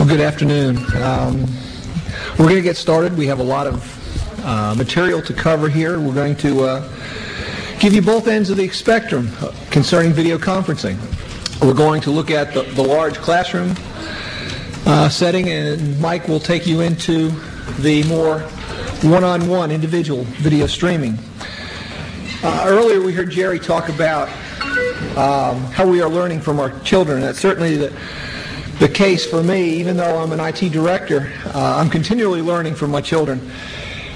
Well, good afternoon. We're going to get started. We have a lot of material to cover here. We're going to give you both ends of the spectrum concerning video conferencing. We're going to look at the large classroom setting, and Mike will take you into the more one-on-one individual video streaming. Earlier we heard Jerry talk about how we are learning from our children. That's certainly the case for me. Even though I'm an IT director, I'm continually learning from my children.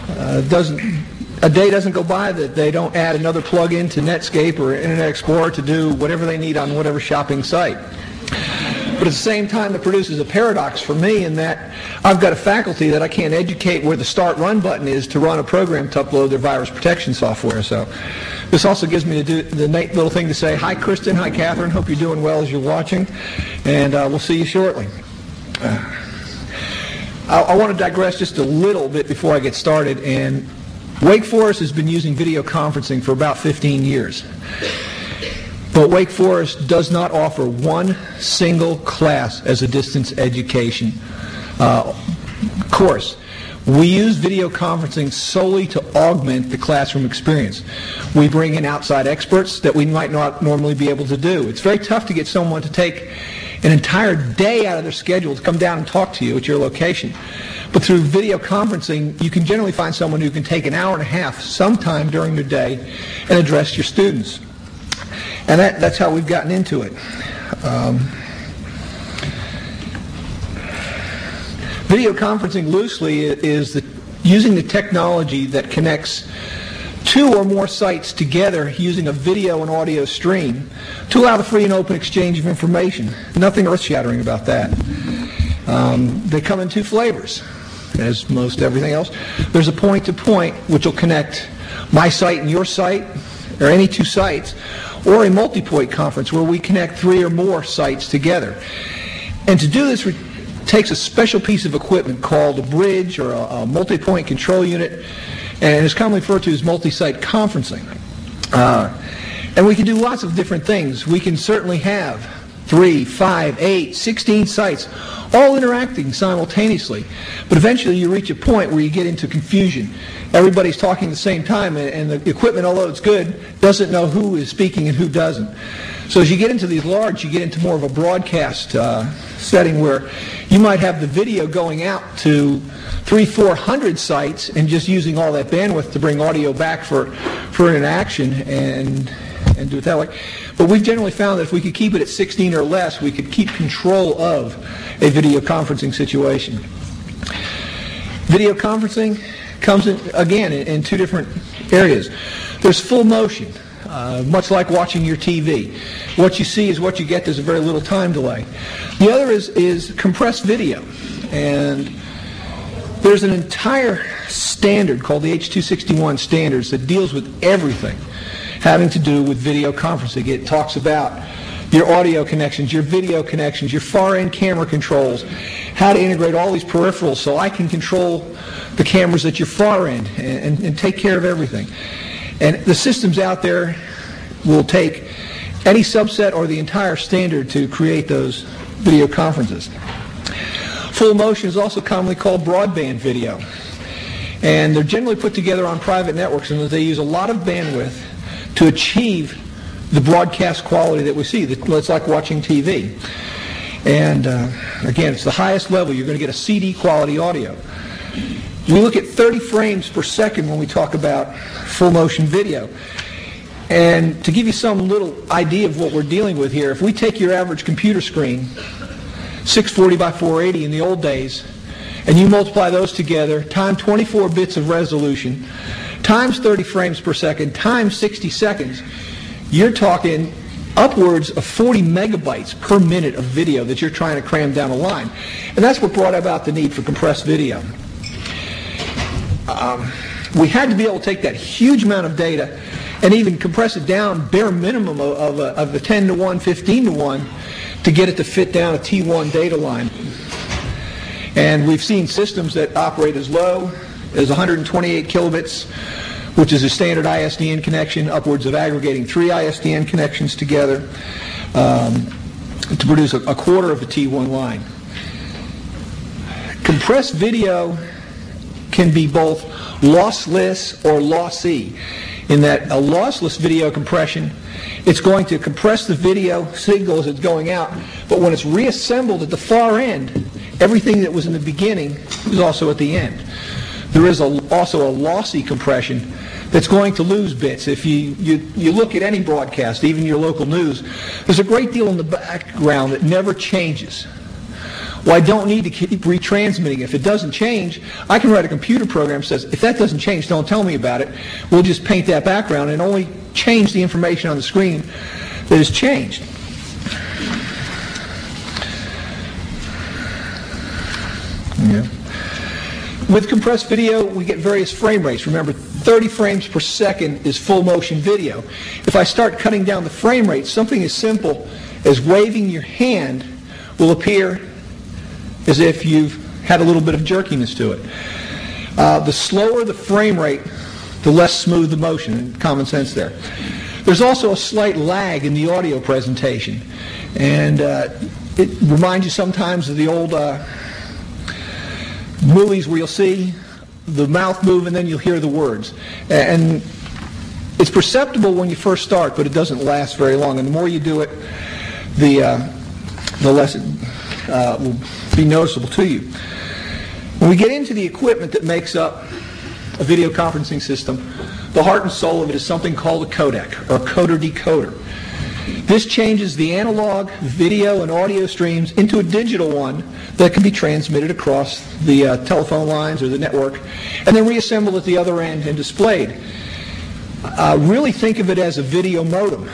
A day doesn't go by that they don't add another plug-in to Netscape or Internet Explorer to do whatever they need on whatever shopping site. But at the same time, it produces a paradox for me in that I've got a faculty that I can't educate where the start run button is to run a program to upload their virus protection software. So this also gives me the neat little thing to say, hi Kristen, hi Catherine, hope you're doing well as you're watching, and we'll see you shortly. I want to digress just a little bit before I get started, and Wake Forest has been using video conferencing for about 15 years. But Wake Forest does not offer one single class as a distance education course. We use video conferencing solely to augment the classroom experience. We bring in outside experts that we might not normally be able to do. It's very tough to get someone to take an entire day out of their schedule to come down and talk to you at your location. But through video conferencing, you can generally find someone who can take an hour and a half sometime during the day and address your students. And that's how we've gotten into it. Video conferencing loosely is using the technology that connects two or more sites together using a video and audio stream to allow the free and open exchange of information. Nothing earth-shattering about that. They come in two flavors, as most everything else. There's a point-to-point, which will connect my site and your site, or any two sites, or a multi-point conference where we connect three or more sites together. And to do this takes a special piece of equipment called a bridge or a multi-point control unit, and it's commonly referred to as multi-site conferencing. And we can do lots of different things. We can certainly have 3, 5, 8, 16 sites all interacting simultaneously. But eventually you reach a point where you get into confusion. Everybody's talking at the same time, and the equipment, although it's good, doesn't know who is speaking and who doesn't. So as you get into these large, you get into more of a broadcast setting where you might have the video going out to 300-400 sites and just using all that bandwidth to bring audio back for interaction and do it that way. But we've generally found that if we could keep it at 16 or less, we could keep control of a video conferencing situation. Video conferencing comes in, again, in two different areas. There's full motion, much like watching your TV. What you see is what you get. There's a very little time delay. The other is compressed video. And there's an entire standard called the H.261 standards that deals with everything having to do with video conferencing. It talks about your audio connections, your video connections, your far-end camera controls, how to integrate all these peripherals so I can control the cameras at your far end and take care of everything. And the systems out there will take any subset or the entire standard to create those video conferences. Full motion is also commonly called broadband video. And they're generally put together on private networks, and they use a lot of bandwidth to achieve the broadcast quality that we see. It's like watching TV. And again, it's the highest level. You're going to get a CD quality audio. We look at 30 frames per second when we talk about full motion video. And to give you some little idea of what we're dealing with here, if we take your average computer screen, 640 by 480 in the old days, and you multiply those together, times 24 bits of resolution, times 30 frames per second, times 60 seconds, you're talking upwards of 40 megabytes per minute of video that you're trying to cram down a line. And that's what brought about the need for compressed video. We had to be able to take that huge amount of data and even compress it down bare minimum of the 10 to 1, 15 to 1 to get it to fit down a T1 data line. And we've seen systems that operate as low as 128 kilobits, which is a standard ISDN connection, upwards of aggregating 3 ISDN connections together to produce a quarter of a T1 line. Compressed video can be both lossless or lossy, in that a lossless video compression, it's going to compress the video signal as it's going out, but when it's reassembled at the far end, everything that was in the beginning is also at the end. There is also a lossy compression that's going to lose bits. If you look at any broadcast, even your local news, there's a great deal in the background that never changes. Well, I don't need to keep retransmitting. If it doesn't change, I can write a computer program that says, if that doesn't change, don't tell me about it. We'll just paint that background and only change the information on the screen that is changed. Yeah. With compressed video, we get various frame rates. Remember, 30 frames per second is full motion video. If I start cutting down the frame rate, something as simple as waving your hand will appear as if you've had a little bit of jerkiness to it. The slower the frame rate, the less smooth the motion. Common sense there. There's also a slight lag in the audio presentation, and it reminds you sometimes of the old movies where you'll see the mouth move and then you'll hear the words. And it's perceptible when you first start, but it doesn't last very long. And the more you do it, the less it will be noticeable to you. When we get into the equipment that makes up a video conferencing system, the heart and soul of it is something called a codec, or a coder-decoder. This changes the analog video and audio streams into a digital one that can be transmitted across the telephone lines or the network and then reassembled at the other end and displayed. Really think of it as a video modem.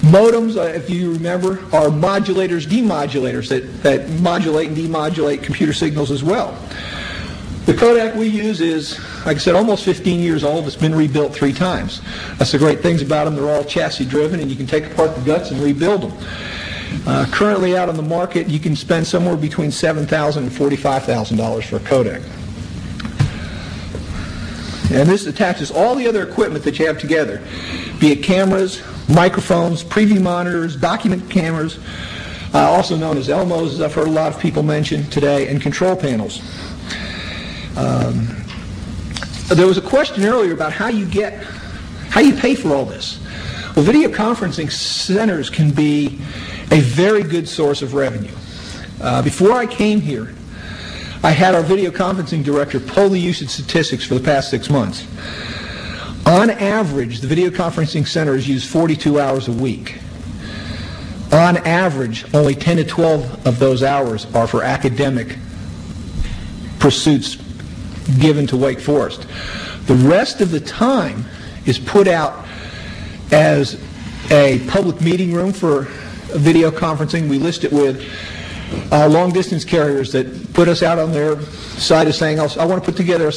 Modems, if you remember, are modulators, demodulators that modulate and demodulate computer signals as well. The codec we use is, like I said, almost 15 years old. It's been rebuilt 3 times. That's the great things about them. They're all chassis driven, and you can take apart the guts and rebuild them. Currently out on the market, you can spend somewhere between $7,000 and $45,000 for a codec. And this attaches all the other equipment that you have together, be it cameras, microphones, preview monitors, document cameras, also known as Elmos, as I've heard a lot of people mention today, and control panels. There was a question earlier about how you pay for all this. Well, video conferencing centers can be a very good source of revenue. Before I came here, I had our video conferencing director pull the usage statistics for the past 6 months. On average, the video conferencing centers use 42 hours a week. On average, only 10 to 12 of those hours are for academic pursuits given to Wake Forest. The rest of the time is put out as a public meeting room for video conferencing. We list it with long-distance carriers that put us out on their side of saying, I want to put together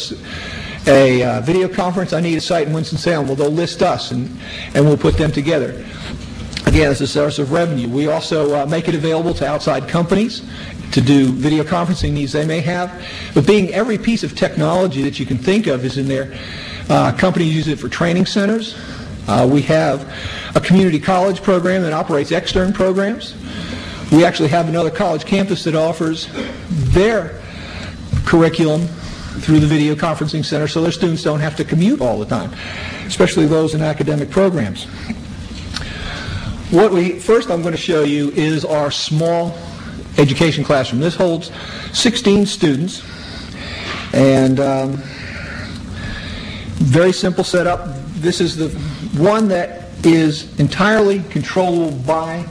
a video conference. I need a site in Winston-Salem. Well, they'll list us, and we'll put them together. Again, it's a source of revenue. We also make it available to outside companies to do video conferencing needs they may have. But being every piece of technology that you can think of is in there. Companies use it for training centers. We have a community college program that operates extern programs. We actually have another college campus that offers their curriculum through the video conferencing center so their students don't have to commute all the time, especially those in academic programs. First I'm going to show you is our small education classroom. This holds 16 students, and very simple setup. This is the one that is entirely controllable by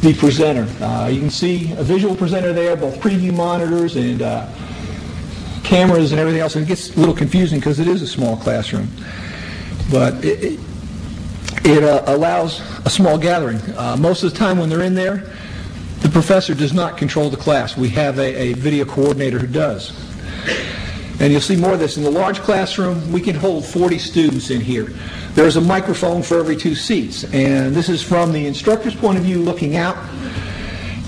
the presenter. You can see a visual presenter there, both preview monitors and cameras and everything else. And it gets a little confusing because it is a small classroom, but it allows a small gathering. Most of the time when they're in there, the professor does not control the class. We have a video coordinator who does. And you'll see more of this. In the large classroom, we can hold 40 students in here. There's a microphone for every 2 seats. And this is from the instructor's point of view looking out,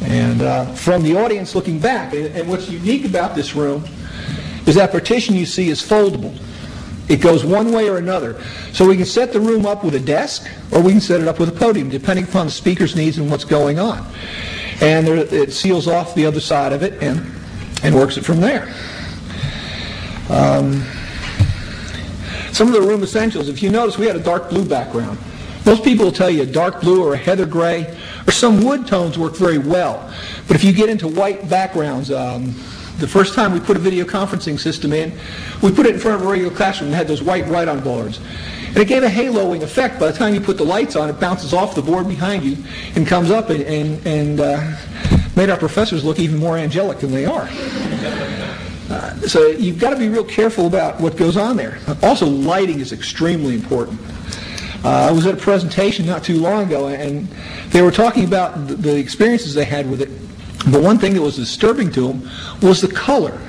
and from the audience looking back. And what's unique about this room is that partition you see is foldable. It goes one way or another. So we can set the room up with a desk, or we can set it up with a podium, depending upon the speaker's needs and what's going on. And it seals off the other side of it, and and works it from there. Some of the room essentials, if you notice, we had a dark blue background. Most people will tell you a dark blue or a heather gray or some wood tones work very well. But if you get into white backgrounds, the first time we put a video conferencing system in, we put it in front of a regular classroom and had those white write-on boards. And it gave a haloing effect. By the time you put the lights on, it bounces off the board behind you and comes up and made our professors look even more angelic than they are. So you've got to be real careful about what goes on there. Also, lighting is extremely important. I was at a presentation not too long ago, and they were talking about the experiences they had with it. But one thing that was disturbing to them was the color.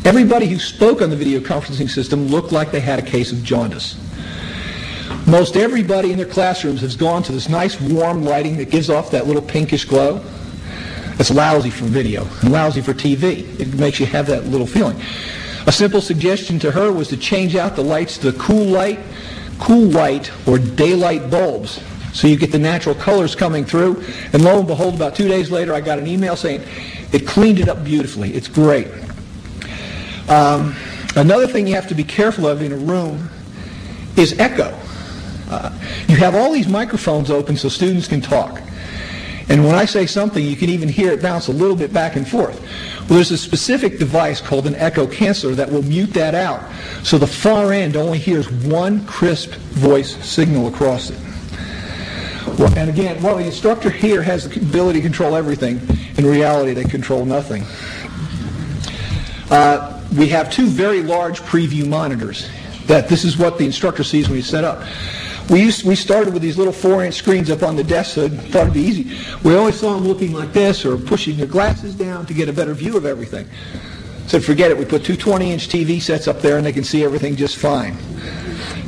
Everybody who spoke on the video conferencing system looked like they had a case of jaundice. Most everybody in their classrooms has gone to this nice warm lighting that gives off that little pinkish glow. It's lousy for video and lousy for TV. It makes you have that little feeling. A simple suggestion to her was to change out the lights to cool white, or daylight bulbs, so you get the natural colors coming through. And lo and behold, about 2 days later, I got an email saying it cleaned it up beautifully. It's great. Another thing you have to be careful of in a room is echo. You have all these microphones open so students can talk. And when I say something, you can even hear it bounce a little bit back and forth. Well, there's a specific device called an echo canceller that will mute that out, so the far end only hears one crisp voice signal across it. Well, and again, while the instructor here has the ability to control everything, in reality they control nothing. We have two very large preview monitors. This is what the instructor sees when he's set up. We started with these little 4-inch screens up on the desk, so I thought it'd be easy. We always saw them looking like this or pushing their glasses down to get a better view of everything. So forget it. We put two 20-inch TV sets up there and they can see everything just fine.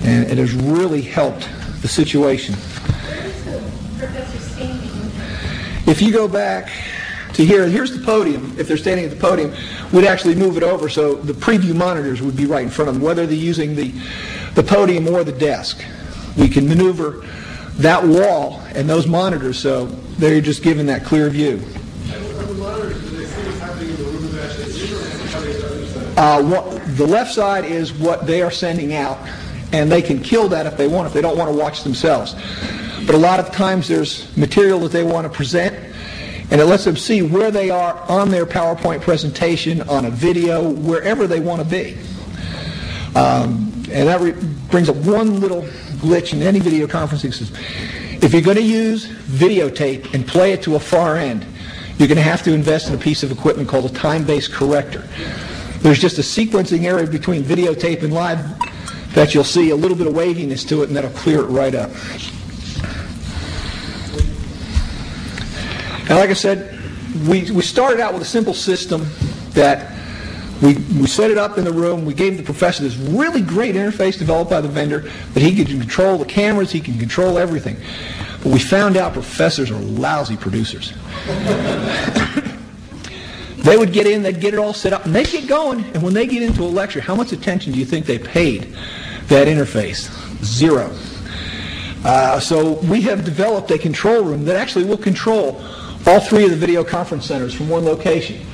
And it has really helped the situation. If you go back to here, here's the podium. If they're standing at the podium, we'd actually move it over so the preview monitors would be right in front of them, whether they're using the podium or the desk. We can maneuver that wall and those monitors so they're just given that clear view. The left side is what they are sending out, and they can kill that if they want, if they don't want to watch themselves. But a lot of times there's material that they want to present, and it lets them see where they are on their PowerPoint presentation, on a video, wherever they want to be. And that brings up one little glitch in any video conferencing system. If you're going to use videotape and play it to a far end, you're going to have to invest in a piece of equipment called a time-based corrector. There's just a sequencing area between videotape and live that you'll see a little bit of waviness to it, and that'll clear it right up. And like I said, we started out with a simple system that we set it up in the room. We gave the professor this really great interface developed by the vendor that he could control the cameras, he can control everything. But we found out professors are lousy producers. They would get in, they'd get it all set up, and they'd get going. And when they get into a lecture, how much attention do you think they paid that interface? Zero. So we have developed a control room that actually will control all three of the video conference centers from one location.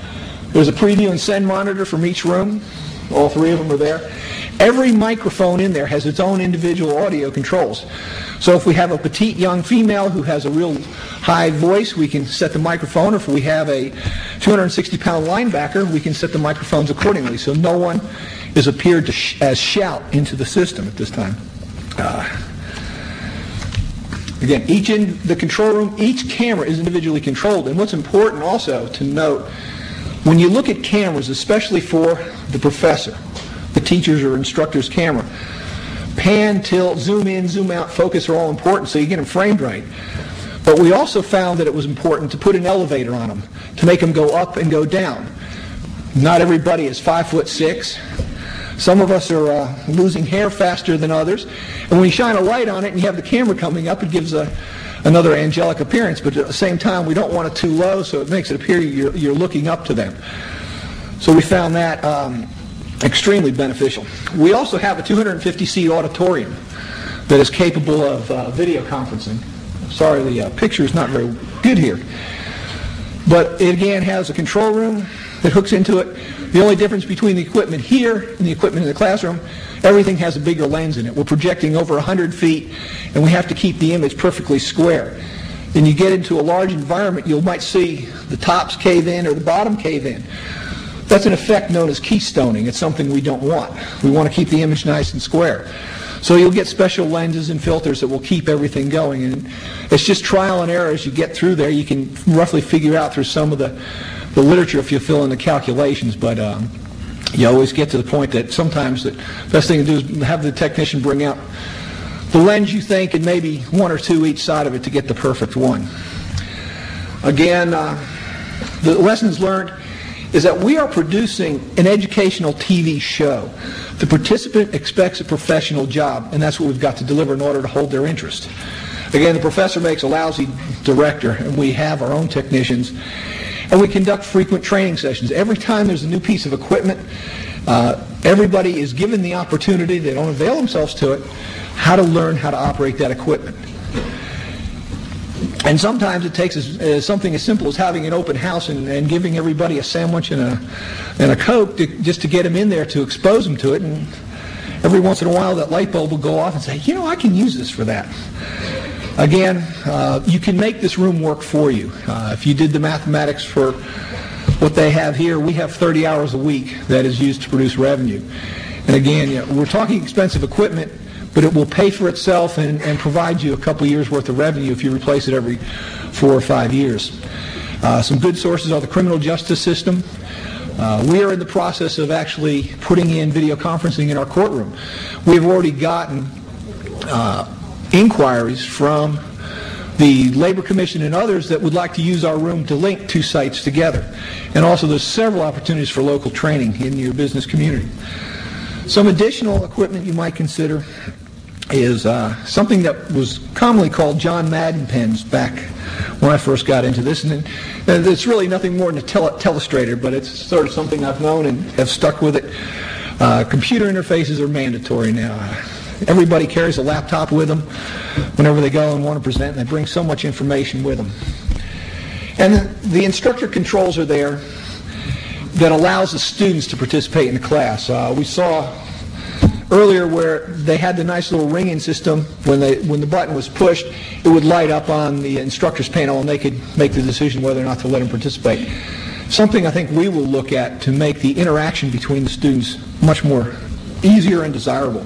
There's a preview and send monitor from each room. All three of them are there. Every microphone in there has its own individual audio controls. So if we have a petite young female who has a real high voice, we can set the microphone. If we have a 260-pound linebacker, we can set the microphones accordingly. So no one is appeared as shout into the system at this time. Again, the control room, each camera is individually controlled. And what's important also to note, when you look at cameras, especially for the professor, the teacher's or instructor's camera, pan, tilt, zoom in, zoom out, focus are all important so you get them framed right. But we also found that it was important to put an elevator on them to make them go up and go down. Not everybody is 5'6". Some of us are losing hair faster than others. And when you shine a light on it and you have the camera coming up, it gives another angelic appearance. But at the same time, we don't want it too low, so it makes it appear you're looking up to them. So we found that extremely beneficial. We also have a 250-seat auditorium that is capable of video conferencing. Sorry, the picture is not very good here. But it again has a control room that hooks into it. The only difference between the equipment here and the equipment in the classroom, everything has a bigger lens in it. We're projecting over 100 feet, and we have to keep the image perfectly square. Then you get into a large environment, you might see the tops cave in or the bottom cave in. That's an effect known as keystoning. It's something we don't want. We want to keep the image nice and square. So you'll get special lenses and filters that will keep everything going. And it's just trial and error as you get through there. You can roughly figure out through some of the literature if you fill in the calculations. But you always get to the point that sometimes the best thing to do is have the technician bring out the lens you think and maybe one or two each side of it to get the perfect one. Again, the lessons learned is that we are producing an educational TV show. The participant expects a professional job, and that's what we've got to deliver in order to hold their interest. Again, the professor makes a lousy director, and we have our own technicians, and we conduct frequent training sessions. Every time there's a new piece of equipment, everybody is given the opportunity, they don't avail themselves to it, how to learn how to operate that equipment. And sometimes it takes something as simple as having an open house and giving everybody a sandwich and a Coke just to get them in there to expose them to it. And every once in a while that light bulb will go off and say, you know, I can use this for that. Again, you can make this room work for you. If you did the mathematics for what they have here, we have 30 hours a week that is used to produce revenue. And again, we're talking expensive equipment, but it will pay for itself and provide you a couple years worth of revenue if you replace it every 4 or 5 years. Some good sources are the criminal justice system. We are in the process of actually putting in video conferencing in our courtroom. We have already gotten inquiries from the Labor Commission and others that would like to use our room to link two sites together. And also there's several opportunities for local training in your business community. Some additional equipment you might consider is something that was commonly called John Madden pens back when I first got into this. And it's really nothing more than a telestrator, but it's sort of something I've known and have stuck with it. Computer interfaces are mandatory now. Everybody carries a laptop with them whenever they go and want to present, and they bring so much information with them. And the instructor controls are there that allows the students to participate in the class. We saw earlier where they had the nice little ringing system. When the button was pushed, it would light up on the instructor's panel, and they could make the decision whether or not to let them participate. Something I think we will look at to make the interaction between the students much more easier and desirable.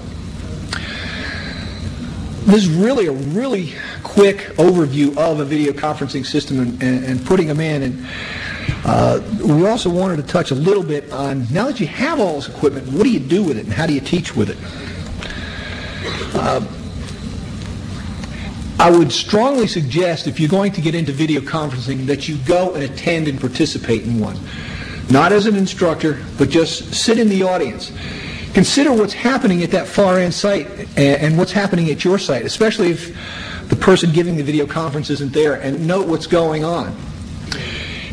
This is really a really quick overview of a video conferencing system and putting them in. And we also wanted to touch a little bit on, now that you have all this equipment, what do you do with it and how do you teach with it? I would strongly suggest, if you're going to get into video conferencing, that you go and attend and participate in one. Not as an instructor, but just sit in the audience. Consider what's happening at that far end site and what's happening at your site, especially if the person giving the video conference isn't there, and note what's going on.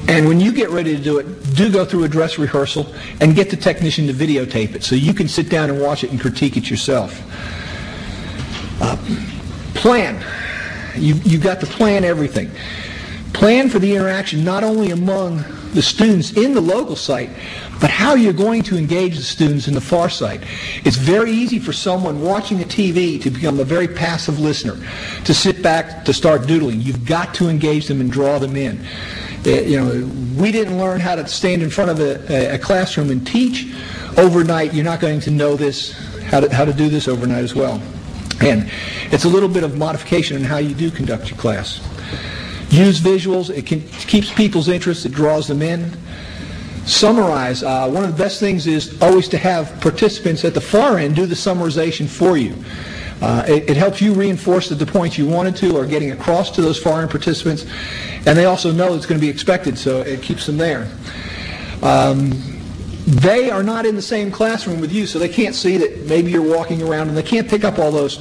And when you get ready to do it, do go through a dress rehearsal and get the technician to videotape it so you can sit down and watch it and critique it yourself. Plan. You've got to plan everything. Plan for the interaction not only among the students in the local site, but how you're going to engage the students in the far site. It's very easy for someone watching a TV to become a very passive listener, to sit back, to start doodling. You've got to engage them and draw them in. We didn't learn how to stand in front of a classroom and teach overnight. You're not going to know this, how to do this overnight as well. And it's a little bit of modification in how you do conduct your class. Use visuals. It keeps people's interest. It draws them in. Summarize. One of the best things is always to have participants at the far end do the summarization for you. It helps you reinforce that the points you wanted to are getting across to those far end participants, and they also know it's going to be expected, so it keeps them there. They are not in the same classroom with you, so they can't see that maybe you're walking around, and they can't pick up all those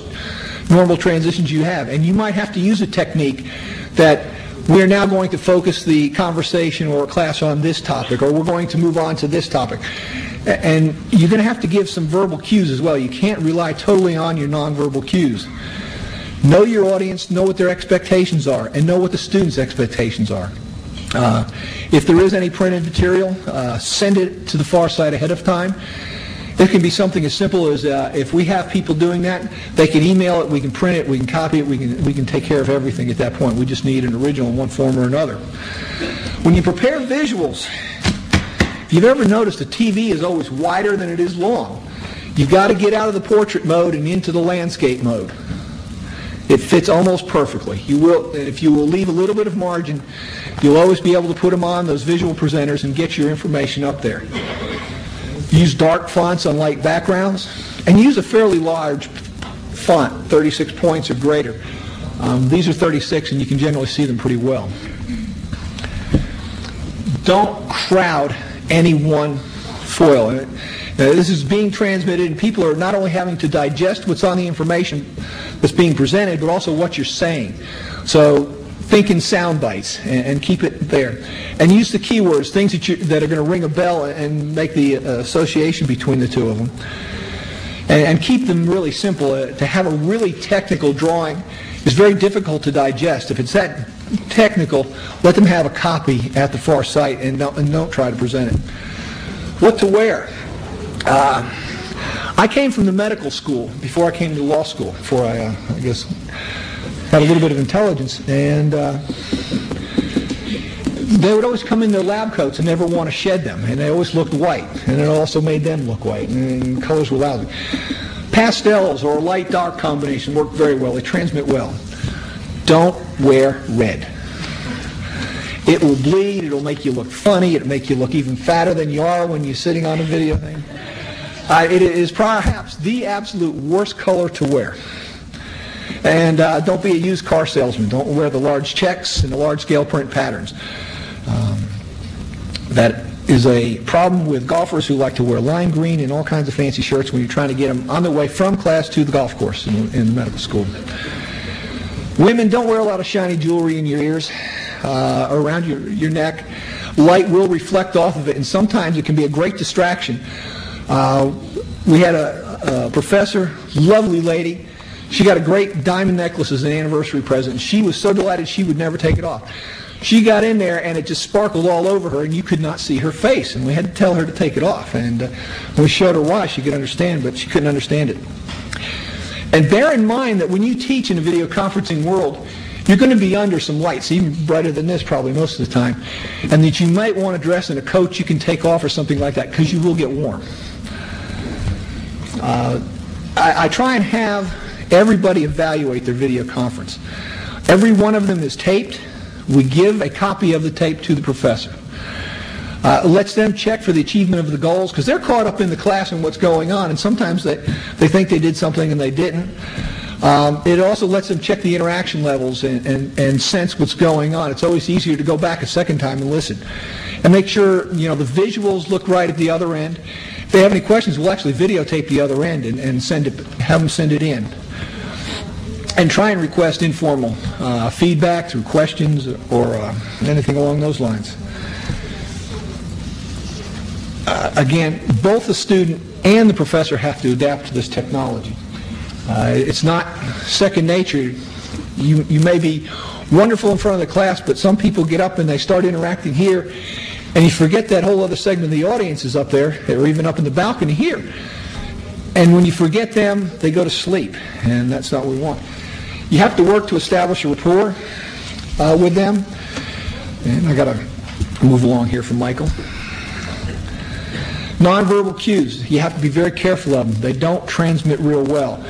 normal transitions you have. And you might have to use a technique that we're now going to focus the conversation or class on this topic, or we're going to move on to this topic. And you're going to have to give some verbal cues as well. You can't rely totally on your nonverbal cues. Know your audience, know what their expectations are, and know what the students' expectations are. If there is any printed material, send it to the far side ahead of time. It can be something as simple as if we have people doing that, they can email it, we can print it, we can copy it, we can take care of everything at that point. We just need an original in one form or another. When you prepare visuals, if you've ever noticed a TV is always wider than it is long, you've got to get out of the portrait mode and into the landscape mode. It fits almost perfectly. If you will leave a little bit of margin, you'll always be able to put them on those visual presenters and get your information up there. Use dark fonts on light backgrounds, and use a fairly large font, 36 points or greater. These are 36, and you can generally see them pretty well. Don't crowd any one foil. This is being transmitted, and people are not only having to digest what's on the information that's being presented, but also what you're saying. So think in sound bites and keep it there. And use the keywords, things that are going to ring a bell and make the association between the two of them. And keep them really simple. To have a really technical drawing is very difficult to digest. If it's that technical, let them have a copy at the far site and don't try to present it. What to wear? I came from the medical school before I came to law school, before I guess, had a little bit of intelligence, and they would always come in their lab coats and never want to shed them, and they always looked white, and it also made them look white, and colors were lousy. Pastels or a light-dark combination work very well. They transmit well. Don't wear red. It will bleed. It'll make you look funny. It'll make you look even fatter than you are when you're sitting on a video thing. It is perhaps the absolute worst color to wear. And don't be a used car salesman. Don't wear the large checks and the large scale print patterns. That is a problem with golfers who like to wear lime green and all kinds of fancy shirts when you're trying to get them on their way from class to the golf course in the medical school. Women, don't wear a lot of shiny jewelry in your ears or around your neck. Light will reflect off of it, and sometimes it can be a great distraction. We had a professor, lovely lady. She got a great diamond necklace as an anniversary present, and she was so delighted she would never take it off. She got in there, and it just sparkled all over her, and you could not see her face, and we had to tell her to take it off. And when we showed her why, she could understand, but she couldn't understand it. And bear in mind that when you teach in a video conferencing world, you're going to be under some lights, even brighter than this probably most of the time, and that you might want to dress in a coat you can take off or something like that, because you will get warm. I try and have everybody evaluate their video conference. Every one of them is taped. We give a copy of the tape to the professor. Lets them check for the achievement of the goals, because they're caught up in the class and what's going on, and sometimes they think they did something and they didn't. It also lets them check the interaction levels and sense what's going on. It's always easier to go back a second time and listen. And make sure the visuals look right at the other end. If they have any questions, we'll actually videotape the other end and have them send it in. And try and request informal feedback through questions or anything along those lines. Again, both the student and the professor have to adapt to this technology. It's not second nature. You may be wonderful in front of the class, but some people get up and they start interacting here, and you forget that whole other segment of the audience is up there, or even up in the balcony here. And when you forget them, they go to sleep, and that's not what we want. You have to work to establish a rapport with them. And I got to move along here from Michael. Nonverbal cues. You have to be very careful of them. They don't transmit real well.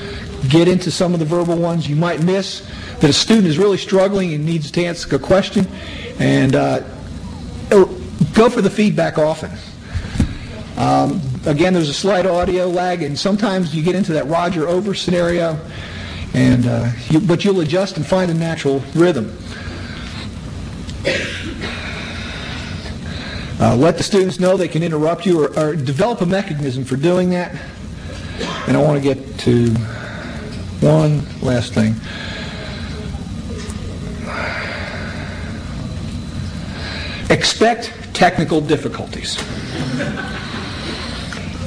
Get into some of the verbal ones. You might miss that a student is really struggling and needs to ask a question. And go for the feedback often. Again, there's a slight audio lag, and sometimes you get into that Roger over scenario. But you'll adjust and find a natural rhythm. Let the students know they can interrupt you or develop a mechanism for doing that. And I want to get to one last thing. Expect technical difficulties.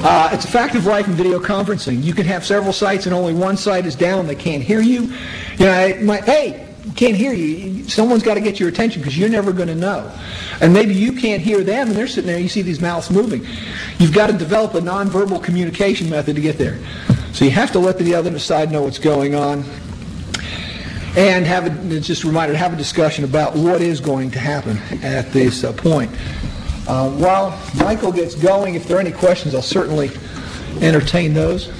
It's a fact of life in video conferencing. You can have several sites and only one site is down. They can't hear you. Hey, can't hear you. Someone's got to get your attention because you're never going to know. And maybe you can't hear them, and they're sitting there, and you see these mouths moving. You've got to develop a nonverbal communication method to get there. So you have to let the other side know what's going on, and just a reminder, have a discussion about what is going to happen at this point. While Michael gets going, if there are any questions, I'll certainly entertain those.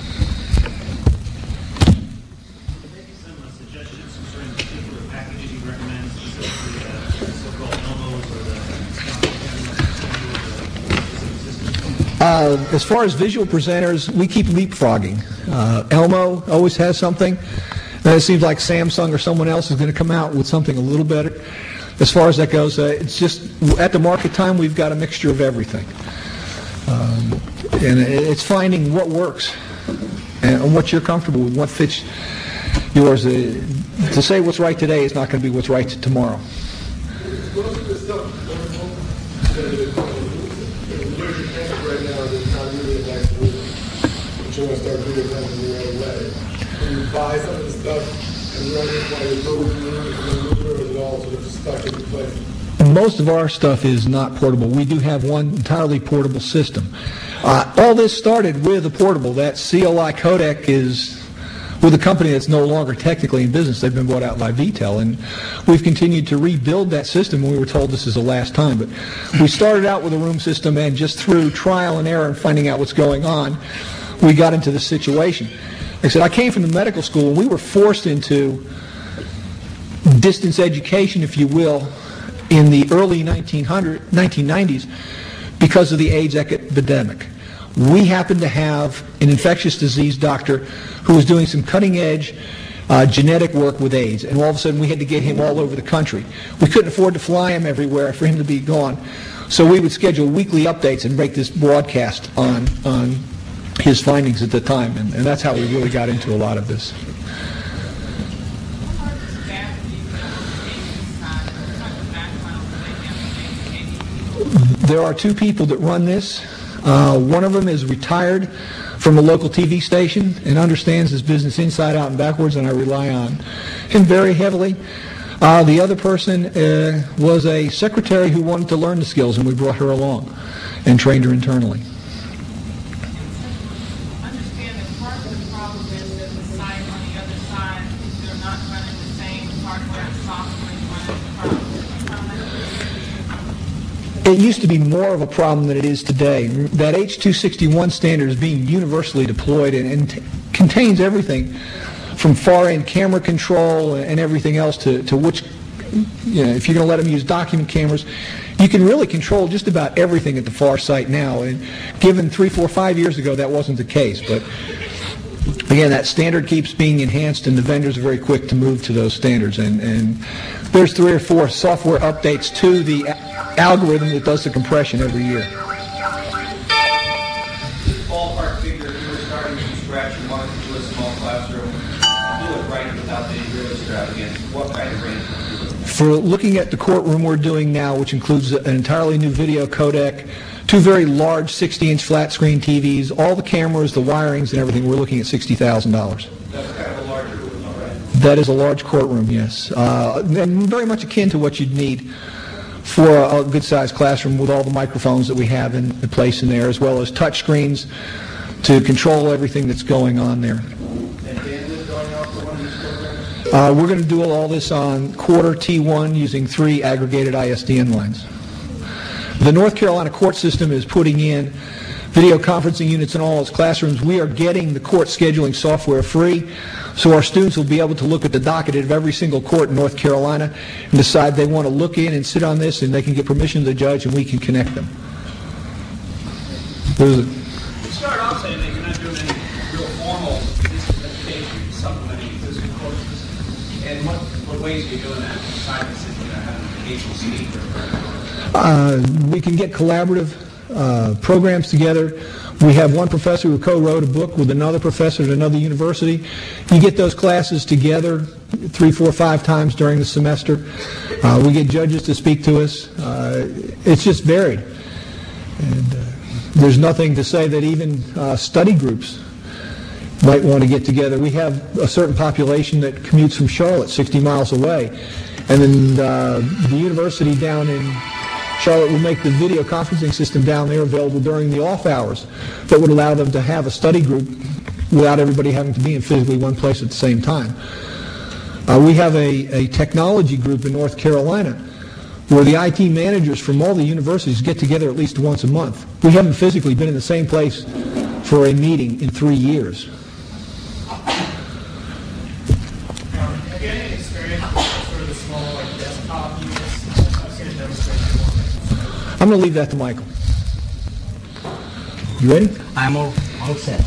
As far as visual presenters, we keep leapfrogging. Elmo always has something. Then it seems like Samsung or someone else is going to come out with something a little better. As far as that goes, it's just at the market time we've got a mixture of everything. And it's finding what works and what you're comfortable with, what fits yours. To say what's right today is not going to be what's right tomorrow. You want to start doing things in your own way. When you buy some of the stuff and run it while you're moving, or is it all sort of stuck in place? Most of our stuff is not portable. We do have one entirely portable system. All this started with a portable. That CALI codec is with a company that's no longer technically in business. They've been bought out by VTEL, and we've continued to rebuild that system, and we were told this is the last time. But we started out with a room system, and just through trial and error and finding out what's going on, we got into this situation. Like I said, I came from the medical school, and we were forced into distance education, if you will, in the early 1990s because of the AIDS epidemic. We happened to have an infectious disease doctor who was doing some cutting-edge genetic work with AIDS, and all of a sudden we had to get him all over the country. We couldn't afford to fly him everywhere for him to be gone, so we would schedule weekly updates and make this broadcast on his findings at the time, and that's how we really got into a lot of this. There are two people that run this. One of them is retired from a local TV station and understands his business inside out and backwards, and I rely on him very heavily. The other person was a secretary who wanted to learn the skills, and we brought her along and trained her internally. It used to be more of a problem than it is today. That H.261 standard is being universally deployed and contains everything from far-end camera control and everything else to which, if you're going to let them use document cameras, you can really control just about everything at the far site now. And given 3, 4, 5 years ago, that wasn't the case. But again, that standard keeps being enhanced, and the vendors are very quick to move to those standards. And there's 3 or 4 software updates to the algorithm that does the compression every year. Ballpark figure, if you were starting from scratch and wanted to do a small classroom, do it right without being real extravagant, what kind of range would you look at? For looking at the courtroom we're doing now, which includes an entirely new video codec, 2 very large 60-inch flat screen TVs, all the cameras, the wirings, and everything, we're looking at $60,000. That's kind of a larger room, all right? That is a large courtroom, yes. And very much akin to what you'd need for a good-sized classroom with all the microphones that we have in place in there, as well as touch screens to control everything that's going on there. And bandwidth going out for one of these programs? We're going to do all this on Quarter T1 using 3 aggregated ISDN lines. The North Carolina court system is putting in video conferencing units in all its classrooms. We are getting the court scheduling software free, so our students will be able to look at the docket of every single court in North Carolina and decide they want to look in and sit on this, and they can get permission to the judge, and we can connect them. You start off saying that you're not doing any real formal distance education, supplementing existing courses. And what ways are you doing that besides having an occasional speaker? We can get collaborative programs together. We have one professor who co-wrote a book with another professor at another university. You get those classes together 3, 4, 5 times during the semester. We get judges to speak to us. It's just varied. And there's nothing to say that even study groups might want to get together. We have a certain population that commutes from Charlotte, 60 miles away, and then the university down in Charlotte will make the video conferencing system down there available during the off hours that would allow them to have a study group without everybody having to be in physically one place at the same time. We have a technology group in North Carolina where the IT managers from all the universities get together at least once a month. We haven't physically been in the same place for a meeting in 3 years. Have you had any experience with sort of the small desktop units? I was going to demonstrate that. I'm going to leave that to Michael. You ready? I'm all set.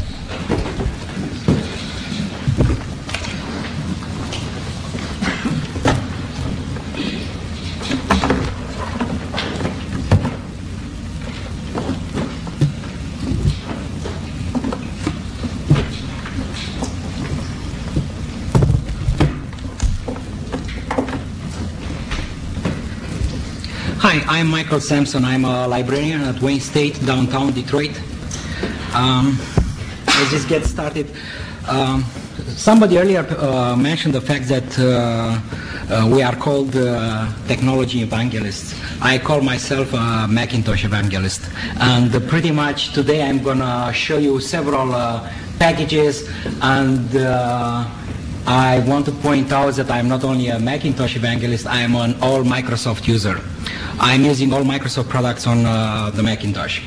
Hi, I'm Michael Sampson. I'm a librarian at Wayne State, downtown Detroit. Let's just get started. Somebody earlier mentioned the fact that we are called technology evangelists. I call myself a Macintosh evangelist. And pretty much today I'm going to show you several packages, and I want to point out that I'm not only a Macintosh evangelist, I'm an all Microsoft user. I'm using all Microsoft products on the Macintosh.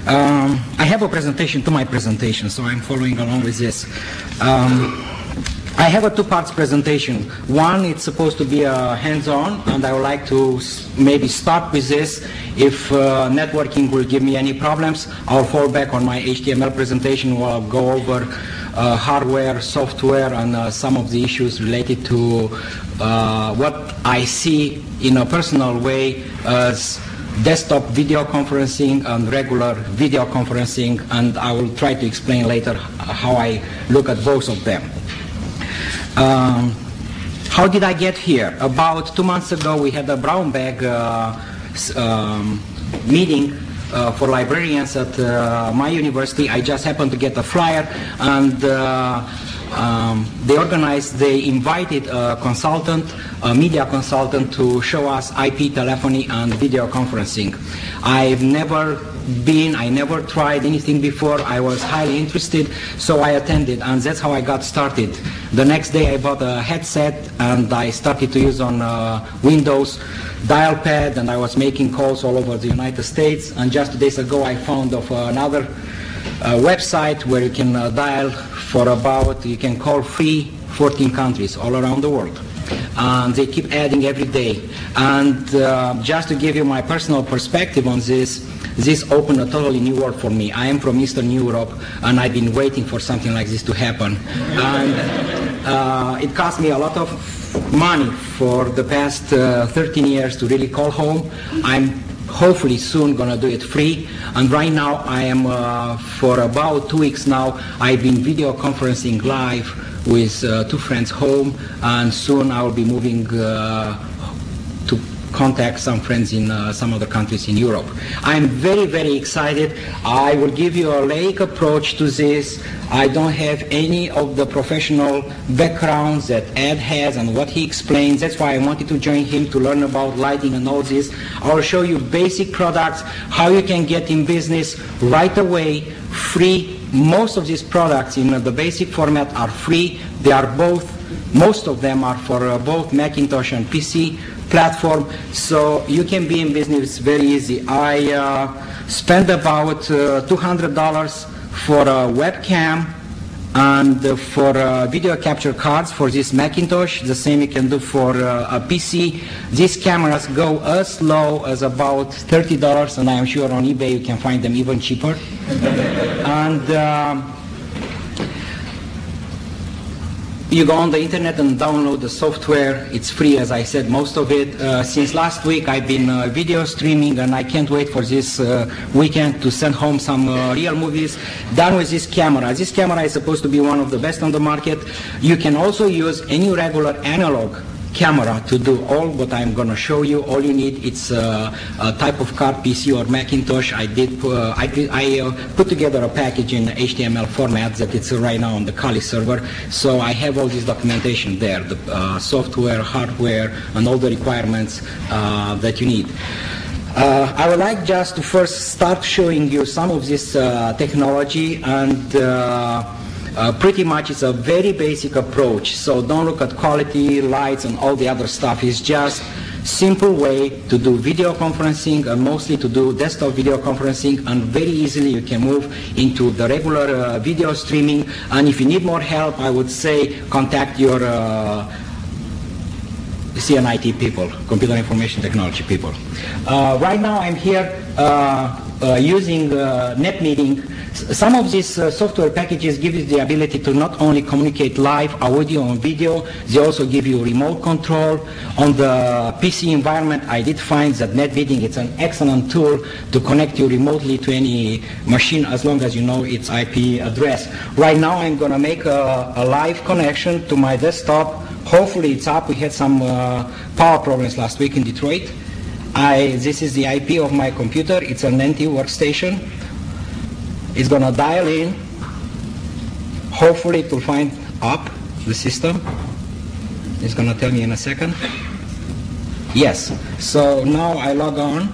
I have a presentation to my presentation, so I'm following along with this. I have a two-parts presentation. One, it's supposed to be hands-on, and I would like to maybe start with this. If networking will give me any problems, I'll fall back on my HTML presentation where I'll go over hardware, software, and some of the issues related to what I see in a personal way as desktop video conferencing and regular video conferencing, and I will try to explain later how I look at both of them. How did I get here? About 2 months ago we had a brown bag meeting for librarians at my university. I just happened to get a flyer, and they invited a consultant, a media consultant, to show us IP telephony and video conferencing. I never tried anything before. I was highly interested, so I attended, and that's how I got started. The next day I bought a headset, and I started to use on Windows dial pad, and I was making calls all over the United States. And just 2 days ago I found of another website where you can dial for you can call free 14 countries all around the world. And they keep adding every day. And just to give you my personal perspective on this opened a totally new world for me. I am from Eastern Europe, and I've been waiting for something like this to happen. And it cost me a lot of money for the past 13 years to really call home. I'm hopefully soon going to do it free. And right now I am, for about 2 weeks now, I've been video conferencing live with 2 friends home, and soon I will be moving to contact some friends in some other countries in Europe. I'm very, very excited. I will give you a laic approach to this. I don't have any of the professional backgrounds that Ed has and what he explains. That's why I wanted to join him to learn about lighting and all this. I will show you basic products, how you can get in business right away, free. Most of these products in the basic format are free. They are most of them are for both Macintosh and PC platform, so you can be in business very easy. I spent about $200 for a webcam and for video capture cards for this Macintosh. The same you can do for a PC. These cameras go as low as about $30, and I am sure on eBay you can find them even cheaper. And you go on the internet and download the software. It's free, as I said, most of it. Since last week I've been video streaming, and I can't wait for this weekend to send home some real movies done with this camera. This camera is supposed to be one of the best on the market. You can also use any regular analog camera to do all what I'm going to show you. All you need is a type of card, PC or Macintosh. I put together a package in HTML format that it's right now on the CALI server. So I have all this documentation there, the software, hardware, and all the requirements that you need. I would like just to first start showing you some of this technology, and pretty much it's a very basic approach. So don't look at quality, lights, and all the other stuff. It's just simple way to do video conferencing, and mostly to do desktop video conferencing, and very easily you can move into the regular video streaming. And if you need more help, I would say contact your CNIT people, computer information technology people. Right now I'm here using NetMeeting. Some of these software packages give you the ability to not only communicate live audio and video, they also give you remote control. On the PC environment, I did find that NetMeeting is an excellent tool to connect you remotely to any machine as long as you know its IP address. Right now I'm going to make a live connection to my desktop. Hopefully it's up. We had some power problems last week in Detroit. This is the IP of my computer. It's an NT workstation. It's going to dial in. Hopefully it will find up the system. It's going to tell me in a second. Yes. So now I log on.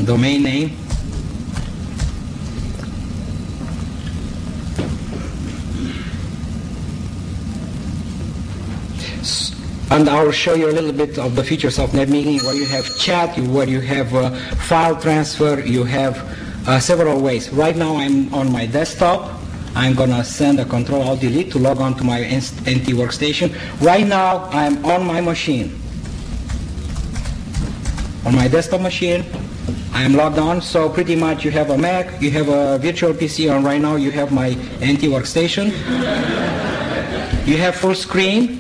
Domain name. And I'll show you a little bit of the features of NetMeeting, where you have chat, where you have file transfer, you have several ways. Right now I'm on my desktop. I'm going to send a Control-Alt-Delete to log on to my NT workstation. Right now I'm on my machine. On my desktop machine, I'm logged on. So pretty much you have a Mac, you have a virtual PC, and right now you have my NT workstation. You have full screen.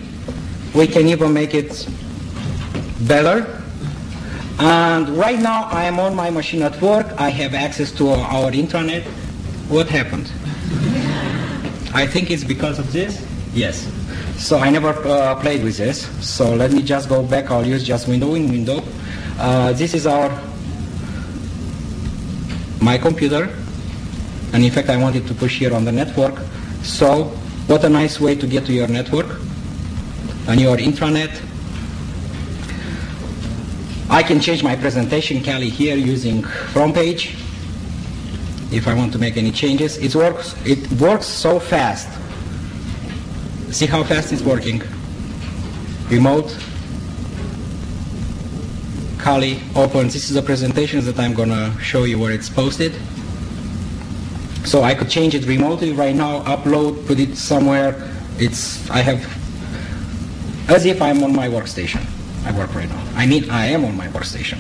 We can even make it better. And right now I am on my machine at work. I have access to our intranet. What happened? I think it's because of this. Yes. So I never played with this. So let me just go back. I'll use just window in window. This is my computer. And in fact I wanted to push here on the network. So what a nice way to get to your network. On your intranet. I can change my presentation CALI here using front page if I want to make any changes. It works so fast. See how fast it's working. Remote, CALI, open. This is a presentation that I'm going to show you where it's posted. So I could change it remotely right now, upload, put it somewhere. As if I'm on my workstation. I work right now. I mean, I am on my workstation.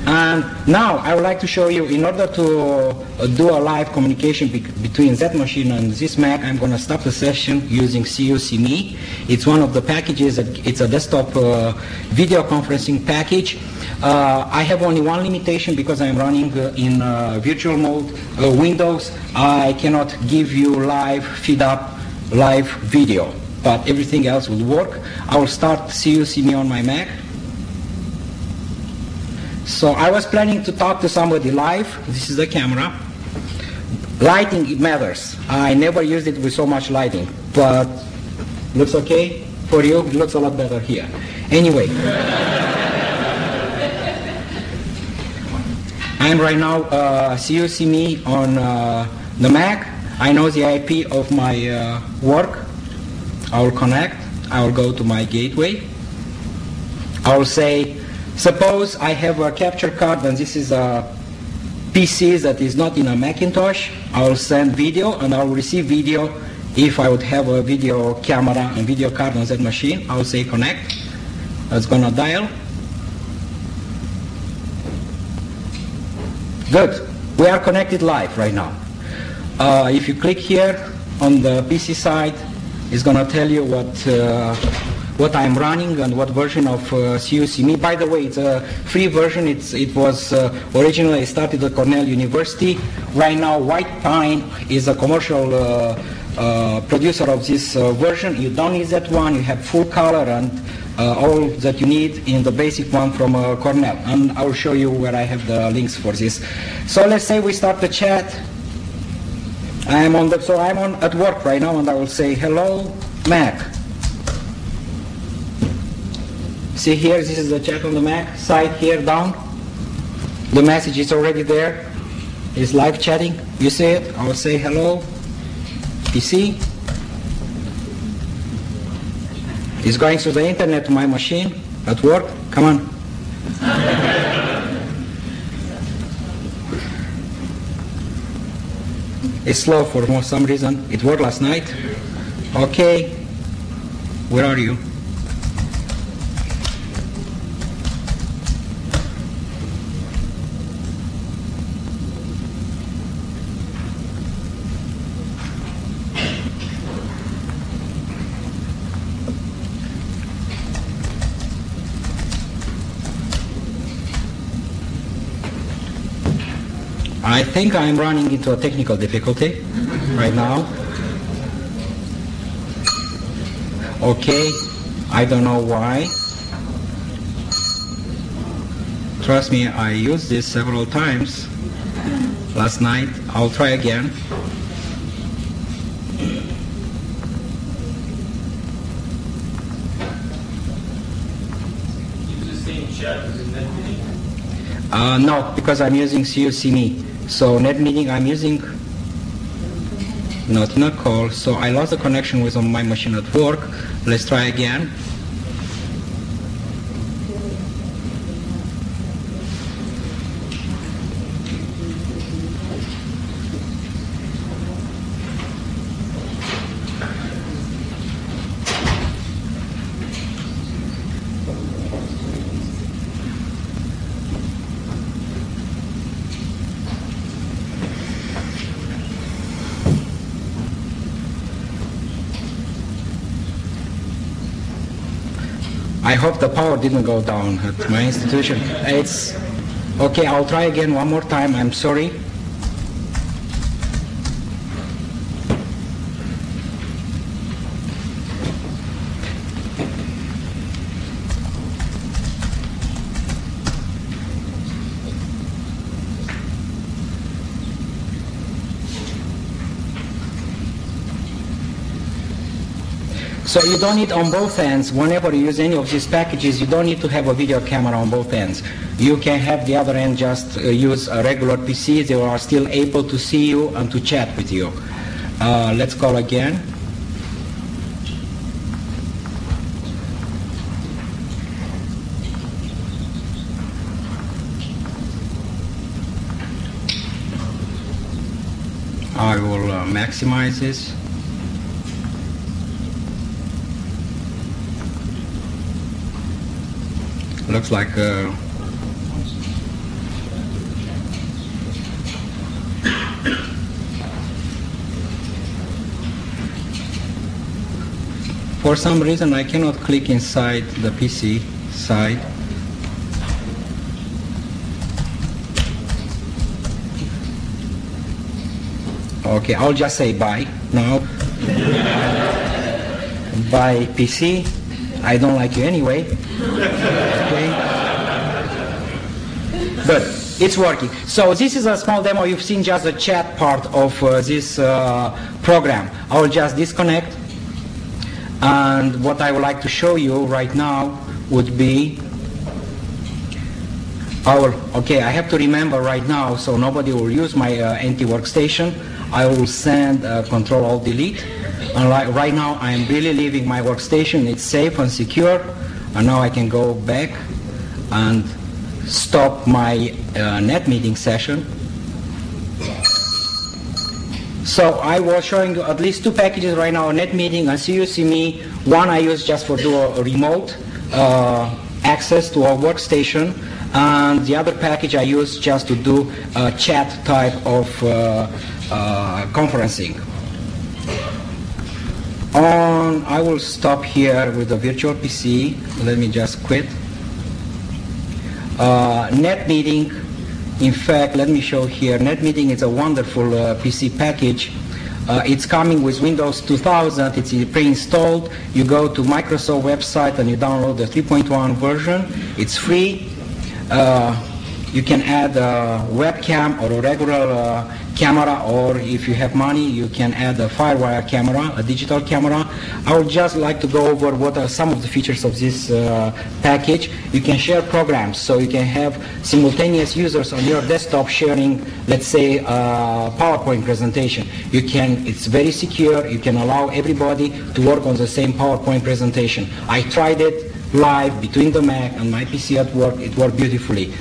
And now I would like to show you, in order to do a live communication between that machine and this Mac, I'm going to stop the session using Cu-seeme. It's one of the packages. It's a desktop video conferencing package. I have only one limitation because I'm running in virtual mode, Windows. I cannot give you feed up live video. But everything else will work. I will start Cu-seeme on my Mac. So I was planning to talk to somebody live. This is the camera. Lighting, it matters. I never used it with so much lighting, but looks okay for you. It looks a lot better here. Anyway, I'm right now Cu-seeme on the Mac. I know the IP of my work. I will connect. I will go to my gateway. I will say, suppose I have a capture card and this is a PC that is not in a Macintosh. I will send video and I will receive video. If I would have a video camera and video card on that machine, I will say connect. It's going to dial. Good. We are connected live right now. If you click here on the PC side, it's going to tell you what I'm running and what version of Cu-seeme. By the way, it's a free version. It was originally started at Cornell University. Right now, White Pine is a commercial producer of this version. You don't need that one. You have full color and all that you need in the basic one from Cornell. And I will show you where I have the links for this. So let's say we start the chat. I'm at work right now, and I will say hello Mac. See here, this is the chat on the Mac side here down. The message is already there. It's live chatting. You see it? I will say hello PC. It's going through the internet to my machine at work. Come on. It's slow for some reason. It worked last night. Okay. Where are you? I think I'm running into a technical difficulty right now. Okay, I don't know why. Trust me, I used this several times last night. I'll try again. Use the same chat as in NetMeeting? No, because I'm using Cu-seeme. So NetMeeting I'm using not in a call. So I lost the connection with on my machine at work. Let's try again. I hope the power didn't go down at my institution. It's okay. I'll try again one more time. I'm sorry. So you don't need on both ends, whenever you use any of these packages, you don't need to have a video camera on both ends. You can have the other end just use a regular PC. They are still able to see you and to chat with you. Let's call again. I will maximize this. Looks like for some reason I cannot click inside the PC side. Okay, I'll just say bye now. Bye PC. I don't like you anyway. Okay. But it's working. So this is a small demo. You've seen just the chat part of this program. I will just disconnect. And what I would like to show you right now would be okay, I have to remember right now so nobody will use my empty workstation. I will send Control-Alt-Delete. And right now I'm really leaving my workstation. It's safe and secure. And now I can go back and stop my NetMeeting session. So I was showing you at least two packages right now, NetMeeting and Cu-seeme. One I use just for do a remote access to a workstation, and the other package I use just to do a chat type of conferencing. I will stop here with the virtual PC. Let me just quit. NetMeeting, in fact, let me show here. NetMeeting is a wonderful PC package. It's coming with Windows 2000. It's pre-installed. You go to Microsoft website and you download the 3.1 version. It's free. You can add a webcam or a regular camera, or if you have money, you can add a FireWire camera, a digital camera. I would just like to go over what are some of the features of this package. You can share programs, so you can have simultaneous users on your desktop sharing, let's say, a PowerPoint presentation. It's very secure. You can allow everybody to work on the same PowerPoint presentation. I tried it live between the Mac and my PC at work. It worked beautifully.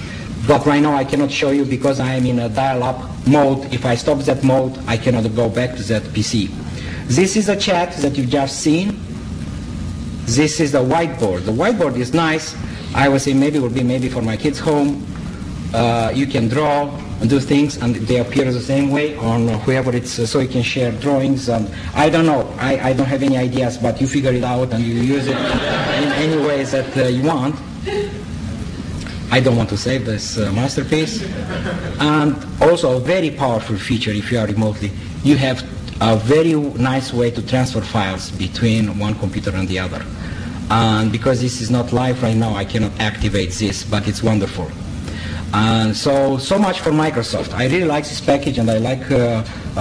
But right now I cannot show you because I am in a dial-up mode. If I stop that mode, I cannot go back to that PC. This is a chat that you've just seen. This is the whiteboard. The whiteboard is nice. I would say maybe it would be maybe for my kids' home. You can draw and do things, and they appear the same way on whoever it's, so you can share drawings. I don't know. I don't have any ideas, but you figure it out and you use it in any ways that you want. I don't want to save this masterpiece. And also a very powerful feature if you are remotely. You have a very nice way to transfer files between one computer and the other. And because this is not live right now, I cannot activate this, but it's wonderful. And so much for Microsoft. I really like this package, and I like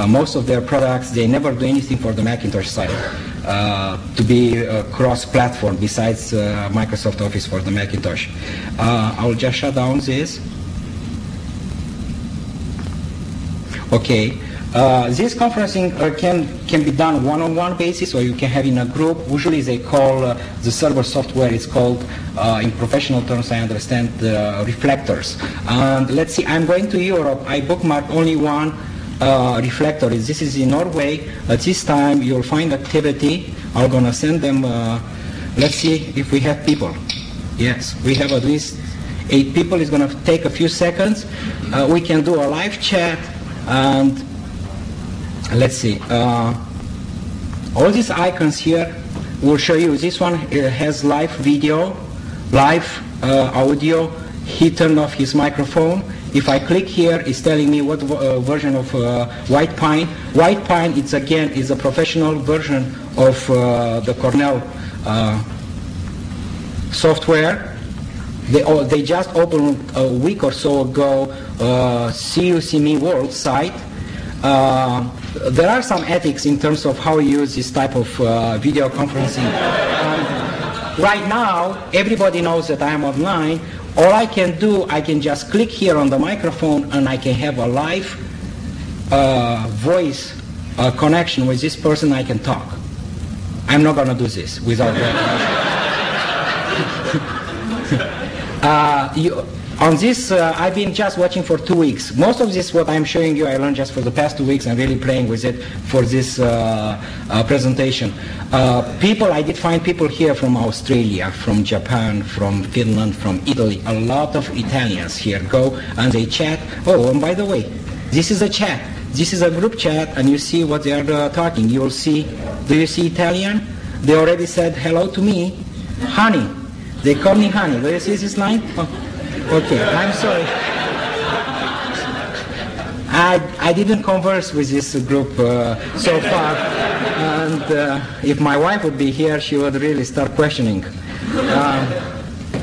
most of their products. They never do anything for the Macintosh side to be cross-platform besides Microsoft Office for the Macintosh. I will just shut down this. Okay. This conferencing can be done one-on-one basis, or you can have in a group. Usually they call the server software, it's called, in professional terms I understand, reflectors. And let's see, I'm going to Europe. I bookmarked only one reflector. This is in Norway. At this time you'll find activity. I'm going to send them, let's see if we have people. Yes, we have at least 8 people. It's going to take a few seconds. We can do a live chat, and let's see. All these icons here will show you. This one has live video, live audio. He turned off his microphone. If I click here, it's telling me what version of White Pine. White Pine, it's again is a professional version of the Cornell software. They just opened a week or so ago Cu-seeme World site. There are some ethics in terms of how you use this type of video conferencing. Right now, everybody knows that I am online. All I can do, I can just click here on the microphone and I can have a live voice connection with this person. I can talk. I'm not going to do this without that. On this, I've been just watching for 2 weeks. Most of this, what I'm showing you, I learned just for the past 2 weeks. I'm really playing with it for this presentation. I did find people here from Australia, from Japan, from Finland, from Italy. A lot of Italians here go and they chat. Oh, and by the way, this is a chat. This is a group chat, and you see what they are talking. You will see, do you see Italian? They already said hello to me. Honey. They call me honey. Do you see this line? Oh. Okay, I'm sorry. I didn't converse with this group so far, and if my wife would be here, she would really start questioning.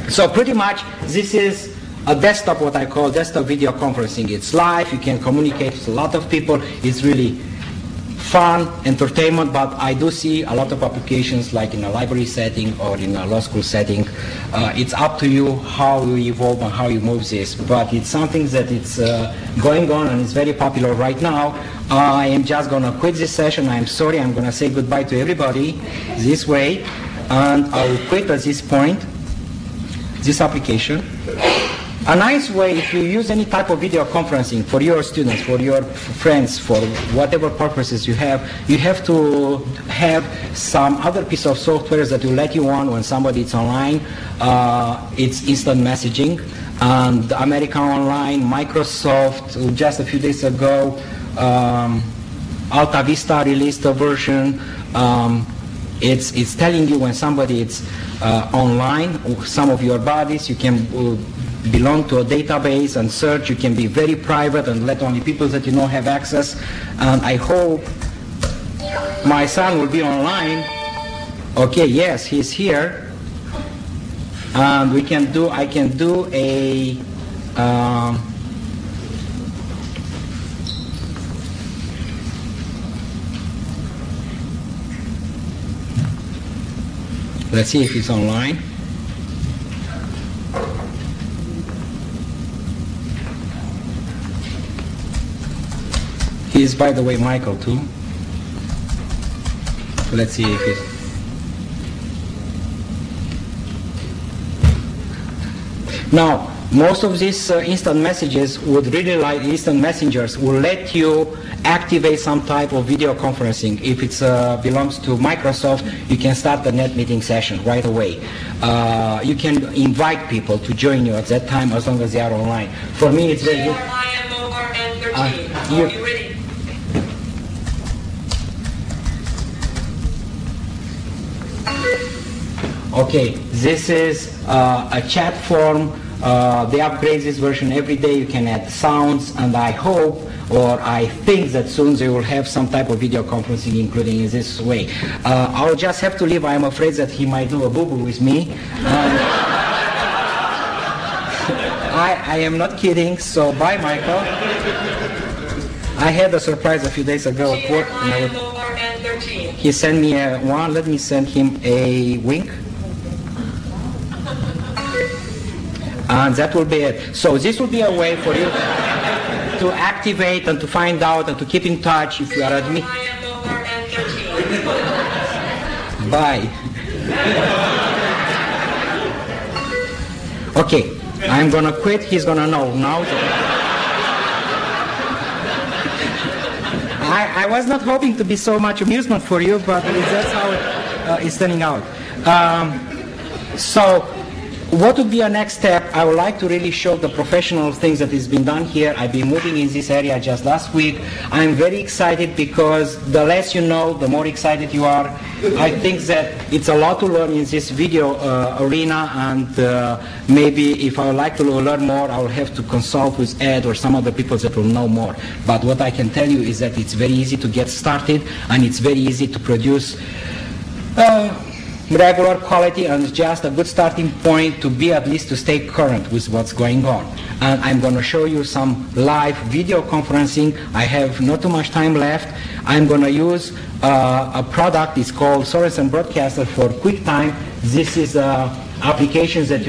So pretty much, this is a desktop, what I call desktop video conferencing. It's live, you can communicate with a lot of people. It's really fun, entertainment, but I do see a lot of applications like in a library setting or in a law school setting. It's up to you how you evolve and how you move this, but it's something that it's going on and it's very popular right now. I am just going to quit this session. I'm sorry, I'm going to say goodbye to everybody this way, and I'll quit at this point, this application. A nice way, if you use any type of video conferencing for your students, for your friends, for whatever purposes you have to have some other piece of software that will let you on when somebody is online. It's instant messaging. And American Online, Microsoft, just a few days ago, Alta Vista released a version. It's telling you when somebody is online, some of your bodies, you can belong to a database and search. You can be very private and let only people that you know have access. And I hope my son will be online. Okay, yes, he's here. And I can do a, let's see if he's online. He's, by the way, Michael too. Let's see if he's... Now, most of these instant messages would really like instant messengers will let you activate some type of video conferencing. If it belongs to Microsoft, you can start the NetMeeting session right away. You can invite people to join you at that time as long as they are online. For me, it's very good. Are you ready? Okay, this is a chat form. They upgrade this version every day. You can add sounds, and I hope, or I think that soon they will have some type of video conferencing, including in this way. I'll just have to leave. I'm afraid that he might do a boo-boo with me. I am not kidding, so bye, Michael. I had a surprise a few days ago at work. He sent me one. Let me send him a wink. And that will be it. So this will be a way for you to activate and to find out and to keep in touch if you are at me. Bye. Okay, I'm gonna quit. He's gonna know now. I was not hoping to be so much amusement for you, but that's how it's turning out. So, what would be a next step? I would like to really show the professional things that has been done here. I've been moving in this area just last week. I'm very excited because the less you know, the more excited you are. I think that it's a lot to learn in this video arena, and maybe if I would like to learn more, I will have to consult with Ed or some other people that will know more. But what I can tell you is that it's very easy to get started, and it's very easy to produce regular quality, and just a good starting point to be at least to stay current with what's going on. And I'm going to show you some live video conferencing. I have not too much time left. I'm going to use a product. It's called Sorensen Broadcaster for QuickTime. This is applications that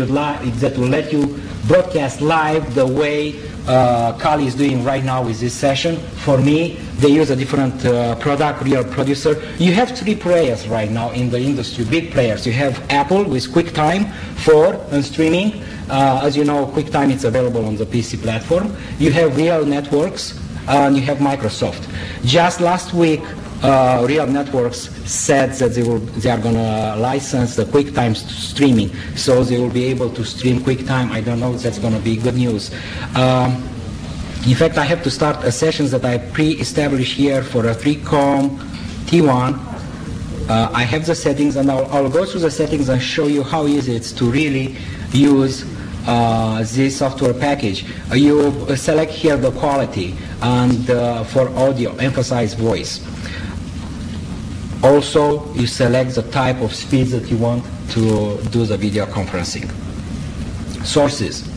will let you broadcast live the way CALI is doing right now with this session. For me, they use a different product, RealProducer. You have three players right now in the industry, big players. You have Apple with QuickTime for streaming. As you know, QuickTime is available on the PC platform. You have Real Networks, and you have Microsoft. Just last week, Real Networks said that they are going to license the QuickTime streaming, so they will be able to stream QuickTime. I don't know if that's going to be good news. In fact, I have to start sessions that I pre-established here for a 3Com T1. I have the settings, and I'll go through the settings and show you how easy it's to really use this software package. You select here the quality, and for audio, emphasize voice. Also, you select the type of speeds that you want to do the video conferencing. Sources.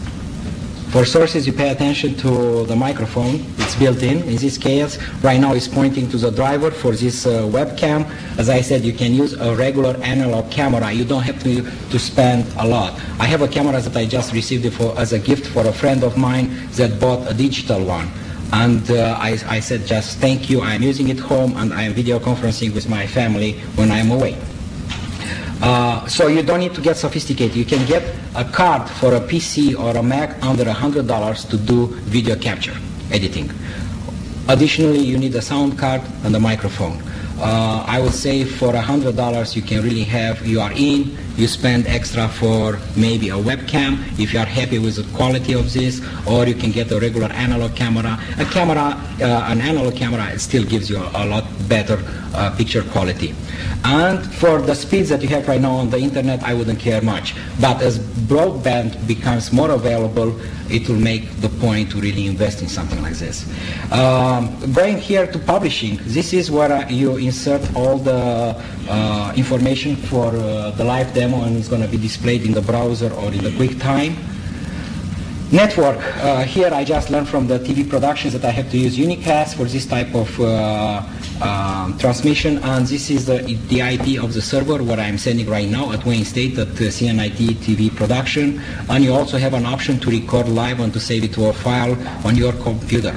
For sources, you pay attention to the microphone. It's built in. In this case, right now it's pointing to the driver for this webcam. As I said, you can use a regular analog camera. You don't have to spend a lot. I have a camera that I just received as a gift for a friend of mine that bought a digital one. And I said, just thank you. I'm using it home, and I'm video conferencing with my family when I'm away. So you don't need to get sophisticated. You can get a card for a PC or a Mac under $100 to do video capture, editing. Additionally, you need a sound card and a microphone. I would say for $100 you can really have, you are in, you spend extra for maybe a webcam if you are happy with the quality of this, or you can get a regular analog camera. An analog camera, it still gives you a lot better picture quality. And for the speeds that you have right now on the internet, I wouldn't care much. But as broadband becomes more available, it will make the point to really invest in something like this. Going here to publishing, this is where you insert all the information for the live demo, and it's going to be displayed in the browser or in the QuickTime. Network, here I just learned from the TV productions that I have to use unicast for this type of transmission, and this is the IP of the server where I'm sending right now at Wayne State at CNIT TV production, and you also have an option to record live and to save it to a file on your computer.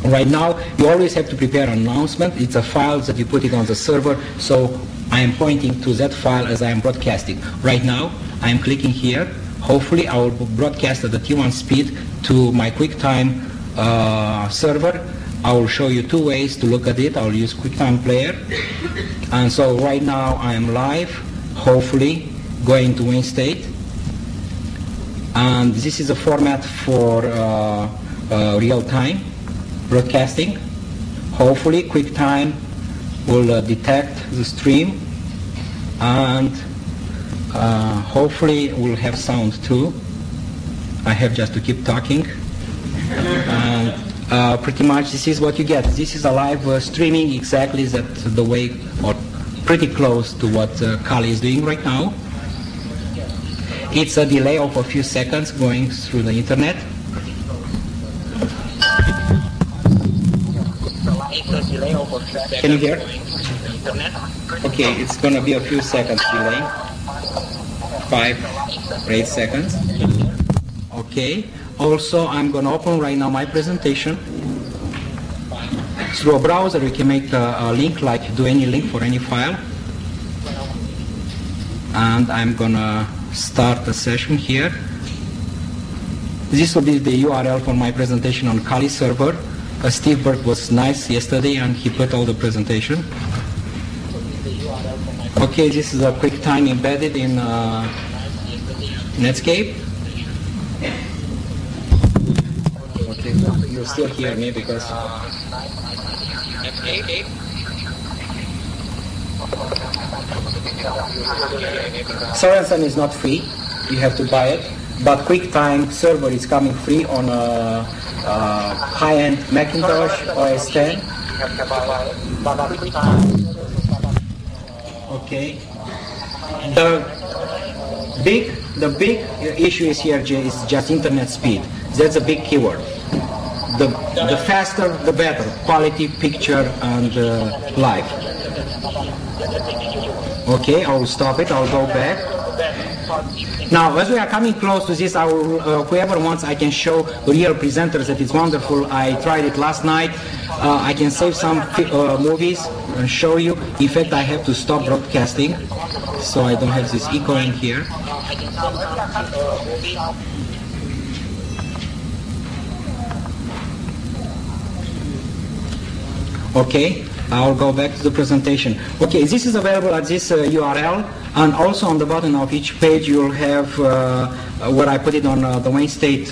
Right now, you always have to prepare an announcement. It's a file that you put it on the server, so I am pointing to that file as I am broadcasting. Right now, I am clicking here. Hopefully, I will broadcast at the T1 speed to my QuickTime server. I will show you two ways to look at it. I will use QuickTime Player. And so right now, I am live, hopefully, going to Wayne State. And this is a format for real-time broadcasting. Hopefully, QuickTime will detect the stream, and hopefully we'll have sound too. I have just to keep talking. And pretty much this is what you get. This is a live streaming, exactly the way, or pretty close to what CALI is doing right now. It's a delay of a few seconds going through the internet. Can you hear? Okay, it's going to be a few seconds delay. 5 or 8 seconds. Okay. Also, I'm going to open right now my presentation. Through a browser, we can make a link, like do any link for any file. And I'm going to start the session here. This will be the URL for my presentation on CALI server. Steve Burke was nice yesterday and he put all the presentation. Okay, this is a QuickTime embedded in Netscape. Okay, you still hear me because Sampson is not free, you have to buy it, but QuickTime server is coming free on a high-end Macintosh OS 10. Okay. The big issue is here is just internet speed. That's a big keyword. The faster, the better. Quality, picture, and live. Okay, I will stop it. I'll go back. Now, as we are coming close to this, whoever wants, I can show real presenters that it's wonderful. I tried it last night. I can save some movies and show you. In fact, I have to stop broadcasting, so I don't have this echoing here. Okay, I'll go back to the presentation. Okay, this is available at this URL, and also on the bottom of each page you'll have where I put it on the Wayne State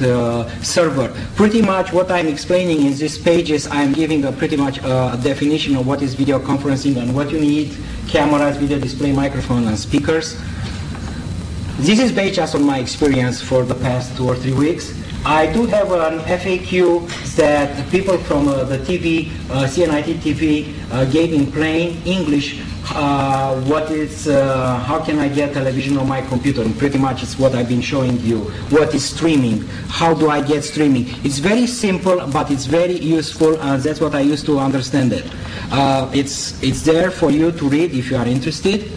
server. Pretty much what I'm explaining in this page is I'm giving pretty much a definition of what is video conferencing and what you need: cameras, video display, microphone, and speakers. This is based just on my experience for the past 2 or 3 weeks. I do have an FAQ that people from the TV, CNIT TV, gave in plain English. How can I get television on my computer? And pretty much it's what I've been showing you. What is streaming? How do I get streaming? It's very simple, but it's very useful, and that's what I used to understand it. It's there for you to read if you are interested.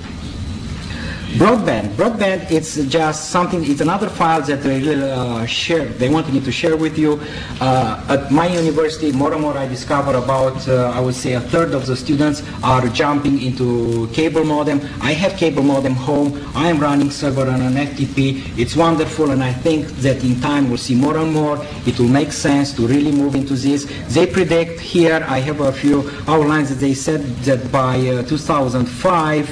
Broadband, it's just something, it's another file that they will share, they wanted me to share with you. At my university, more and more I discover about, I would say, 1/3 of the students are jumping into cable modem. I have cable modem home, I am running server on an FTP. It's wonderful, and I think that in time we'll see more and more. It will make sense to really move into this. They predict here, I have a few outlines that they said that by 2005,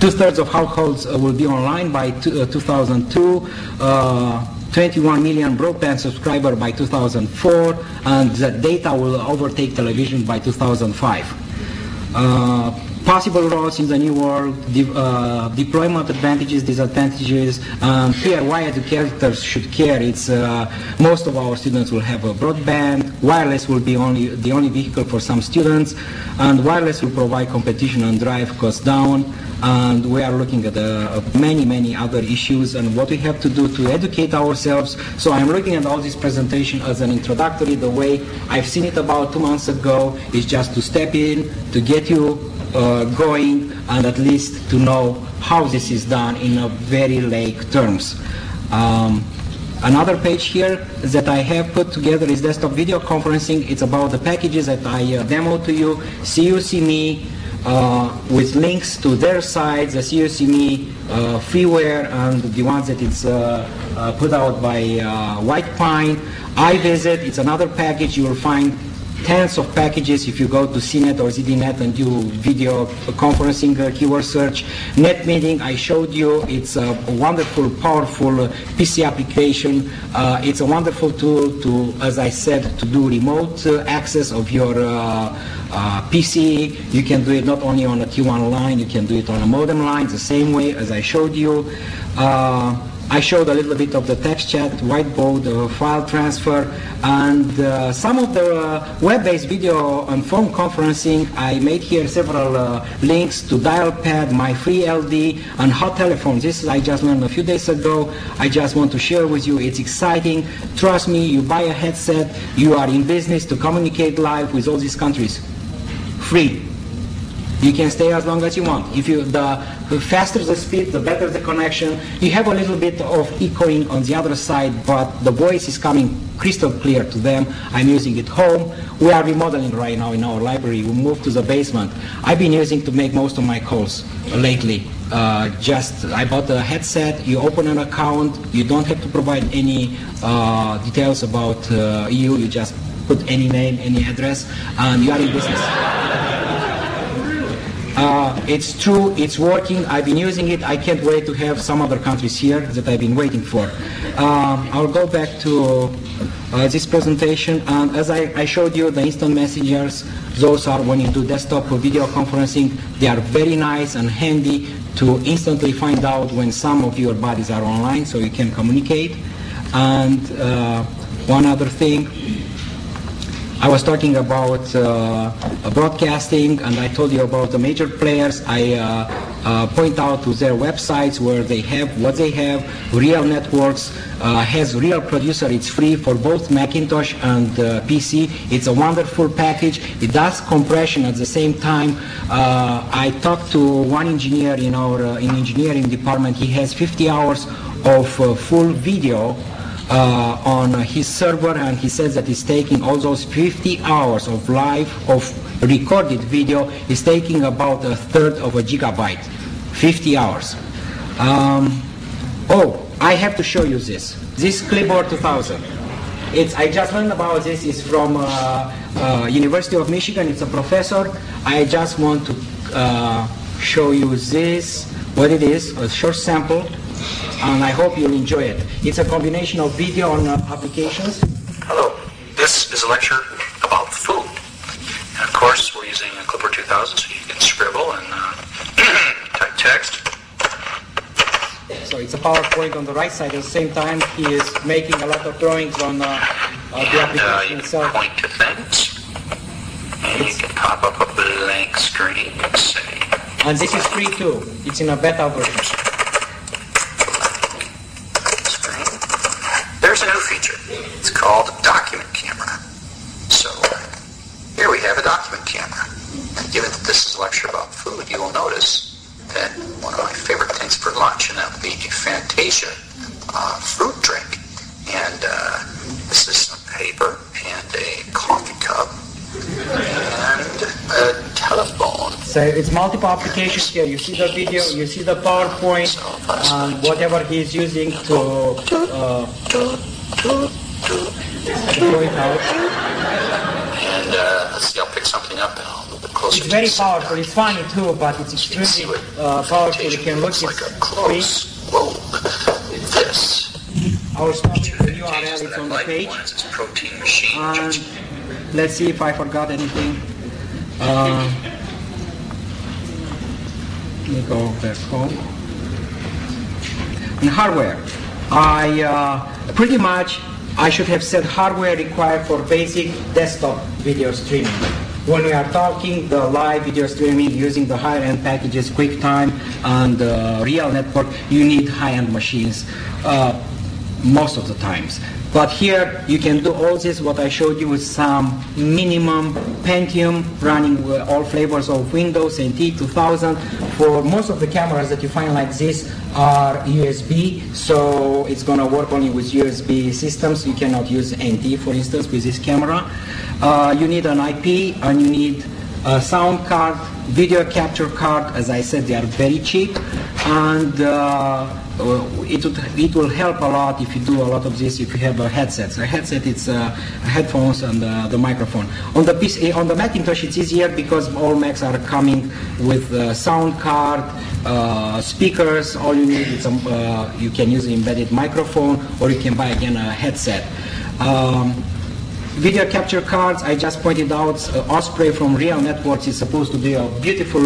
2/3 of households will be online by 2002. 21 million broadband subscribers by 2004, and the data will overtake television by 2005. Possible roles in the new world, deployment advantages, disadvantages. Here, why educators should care, it's most of our students will have a broadband, wireless will be the only vehicle for some students, and wireless will provide competition and drive costs down. And we are looking at many other issues and what we have to do to educate ourselves. So I'm looking at all this presentation as an introductory. The way I've seen it about 2 months ago is just to step in, to get you going, and at least to know how this is done in a very lay terms. Another page here that I have put together is desktop video conferencing. It's about the packages that I demoed to you. Cu-seeme, with links to their sites, the Cu-seeme freeware and the ones that it's put out by White Pine. iVisit, it's another package. You will find tens of packages if you go to CNET or ZDNet and do video conferencing keyword search. NetMeeting, I showed you, it's a wonderful, powerful PC application. It's a wonderful tool to, as I said, to do remote access of your PC. You can do it not only on a T1 line, you can do it on a modem line the same way as I showed you. I showed a little bit of the text chat, whiteboard, file transfer, and some of the web-based video and phone conferencing. I made here several links to Dialpad, My Free LD, and hot telephones. This I just learned a few days ago. I just want to share with you. It's exciting. Trust me, you buy a headset, you are in business to communicate live with all these countries. Free. You can stay as long as you want. If you, the faster the speed, the better the connection. You have a little bit of echoing on the other side, but the voice is coming crystal clear to them. I'm using it home. We are remodeling right now in our library. We moved to the basement. I've been using to make most of my calls lately. I bought a headset, you open an account, you don't have to provide any details about you just put any name, any address, and you are in business. It's true, it's working, I've been using it, I can't wait to have some other countries here that I've been waiting for. I'll go back to this presentation, and as I showed you, the instant messengers, those are when you do desktop video conferencing, they are very nice and handy to instantly find out when some of your buddies are online so you can communicate. And one other thing, I was talking about broadcasting, and I told you about the major players. I point out to their websites where they have what they have. Real Networks has RealProducer. It's free for both Macintosh and PC. It's a wonderful package. It does compression at the same time. I talked to one engineer in our engineering department. He has 50 hours of full video on his server, and he says that he's taking all those 50 hours of live, of recorded video, is taking about 1/3 of a gigabyte. 50 hours. Oh, I have to show you this. This Clipboard 2000. I just learned about this. It's from University of Michigan. It's a professor. I just want to show you this, what it is, a short sample. And I hope you'll enjoy it. It's a combination of video and applications. Hello, this is a lecture about food. And of course, we're using a Clipboard 2000, so you can scribble and type text. So it's a PowerPoint on the right side. At the same time, he is making a lot of drawings on the application itself. You can point to things, and you can pop up a blank screen and say. And this is free too. It's in a beta version. There's a new feature. It's called Document Camera. So here we have a document camera. And given that this is a lecture about food, you will notice that one of my favorite things for lunch, and that will be a Fantasia fruit drink. And this is some paper and a coffee cup and a telephone. So it's multiple applications here. You see the video, you see the PowerPoint, and whatever he's using to throw it out. And let's see, I'll pick something up and I'll move it closer It's to very the center. powerful. It's funny too, but it's You can see extremely what powerful. You rotation can look looks like a at close lobe. This our stuff, the contains URL is that on the light page. lines, it's protein machine And junction. let's see if I forgot anything. Let me go back home. In hardware, pretty much I should have said hardware required for basic desktop video streaming. When we are talking the live video streaming using the higher-end packages, QuickTime and Real Network, you need high-end machines most of the times. But here you can do all this, what I showed you, with some minimum Pentium running all flavors of Windows NT 2000. For most of the cameras that you find like this are USB, so it's going to work only with USB systems. You cannot use NT, for instance, with this camera. You need an IP, and you need a sound card, video capture card. As I said, they are very cheap, and it will help a lot if you do a lot of this if you have a headset. So a headset, it's headphones and the microphone. On the PC, on the Macintosh, it's easier because all Macs are coming with sound card, speakers. All you need is you can use an embedded microphone, or you can buy again a headset. Video capture cards, I just pointed out, Osprey from Real Networks is supposed to do a beautiful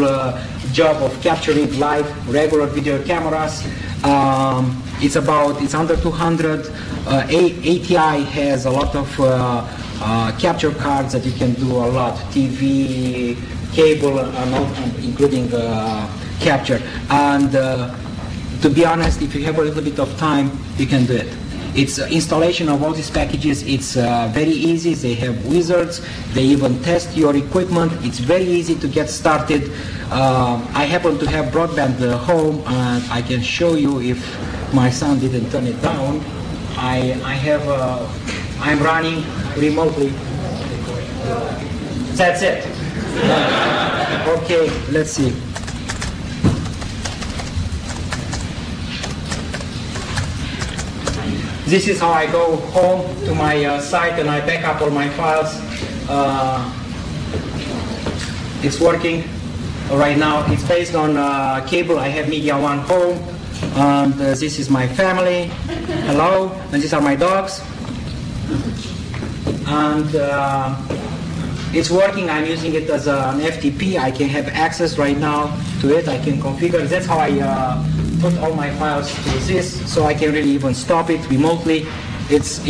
job of capturing live, regular video cameras. It's under 200. ATI has a lot of capture cards that you can do a lot, TV, cable, including capture. And to be honest, if you have a little bit of time, you can do it. It's installation of all these packages. It's very easy. They have wizards. They even test your equipment. It's very easy to get started. I happen to have broadband home, and I can show you if my son didn't turn it down. I'm running remotely. That's it. Okay, let's see. This is how I go home to my site and I back up all my files. It's working right now. It's based on cable. I have Media One home. And this is my family. Hello. And these are my dogs. And it's working. I'm using it as an FTP. I can have access right now to it. I can configure. That's how I put all my files to this, so I can really even stop it remotely. It's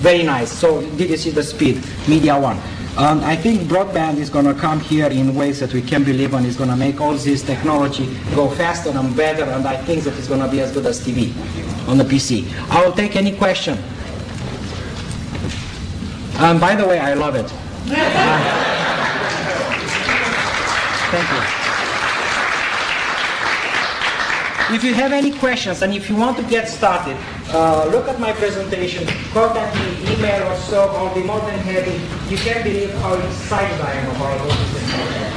very nice. So did you see the speed? Media One. And I think broadband is going to come here in ways that we can't believe, and it's going to make all this technology go faster and better, and I think that it's going to be as good as TV on the PC. I will take any question. And by the way, I love it. Thank you. If you have any questions and if you want to get started, look at my presentation, contact me, email or so, I'll be more than happy. You can't believe how excited I am about all this.